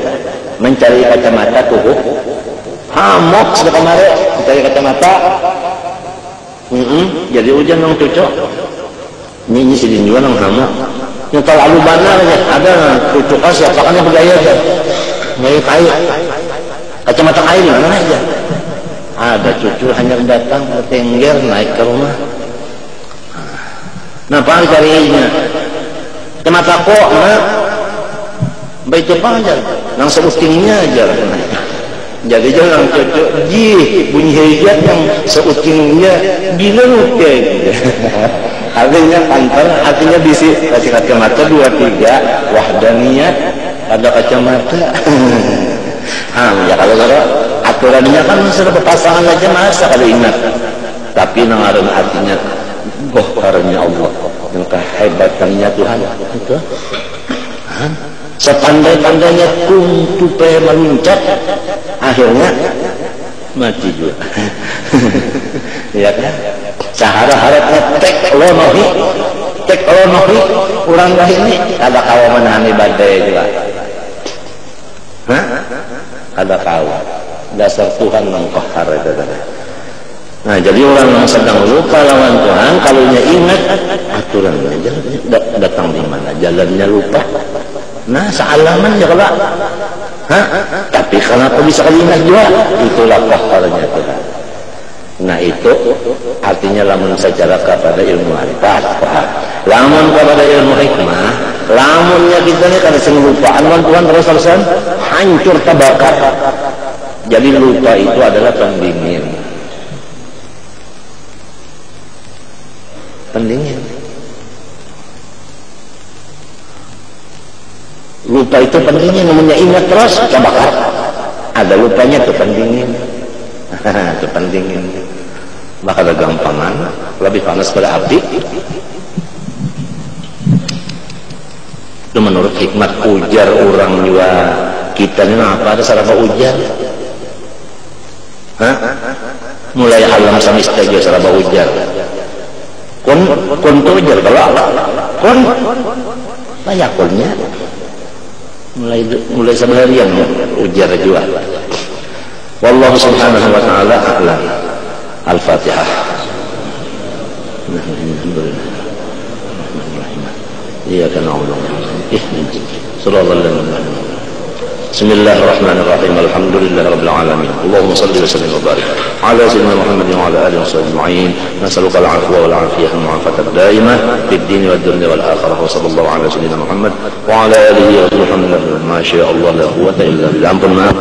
mencari kacamata tuh hamok sudah kemarin mencari kacamata jadi hujan yang cocok ini sidin juga yang hamok yang terlalu banalnya ada cucuk kasih apakahnya bergaya aja nyari kain kacamata kain mana aja ada cucu hanya datang bertengger naik ke rumah. Nah apa carinya kacamata kok baik Jepang aja, yang seutingnya aja. Jadi jangan cocok bunyi hijab yang seutingnya bilang kayak artinya kantor, artinya bisi kasih kacamata 2-3 wahdaniyat ada kacamata. Ya kalau aturannya kan sudah berpasangan aja masa kalau ingat. Tapi nangaran artinya gohkarnya Allah, yang kehebatannya Tuhan itu. Sepandai-pandainya kuntu meluncat akhirnya mati juga. Ya kan sahara-haratnya tek lonohi kurang dah ini ada kawan menahani badai juga. Ada kawan dasar Tuhan mengkohar itu. Nah jadi orang yang sedang lupa lawan Tuhan kalau ingat aturannya datang di mana jalannya lupa. Nah sealaman ya kalau tapi kenapa bisa ingat juga itulah koharnya Tuhan. Nah itu artinya lamun secara kepada ilmu arifat lamun kepada ilmu hikmah lamunnya kita ini karena sengelupaan lawan Tuhan terus-terusan hancur terbakar Jadi lupa itu adalah pendingin. Pendingin. Lupa itu pendingin, namanya ingat terus kebakar. Ada lupanya itu pendingin. Itu pendingin. Bakal ada gampangan, lebih panas pada api. Itu menurut hikmat ujar orang juga. Kita ini apa ada sarapa ujar? Hah? Mulai alam samista juga sarapa ujar. Kon tuh ujar kalau kon layakulnya mulai sebenarnya ujar juga. Wallahu subhanahu wa ta'ala a'lam. Al-Fatihah. Iyyaka na'budu wa iyyaka nasta'in. Bismillahirrahmanirrahim. Alhamdulillahi rabbil alamin. Allahumma shalli wa sallim wa barik ala sayyidina Muhammadin wa ala alihi wa sahbihi ajma'in. Nas'aluka al-'afwa wal 'afiyah wal 'afata ad-da'imah fid din wad dunya wal akhirah. Wa sallallahu ala sayyidina Muhammad wa ala alihi wa sahbihi. Ma syaa Allah la quwwata illa billah. Ampun maaf.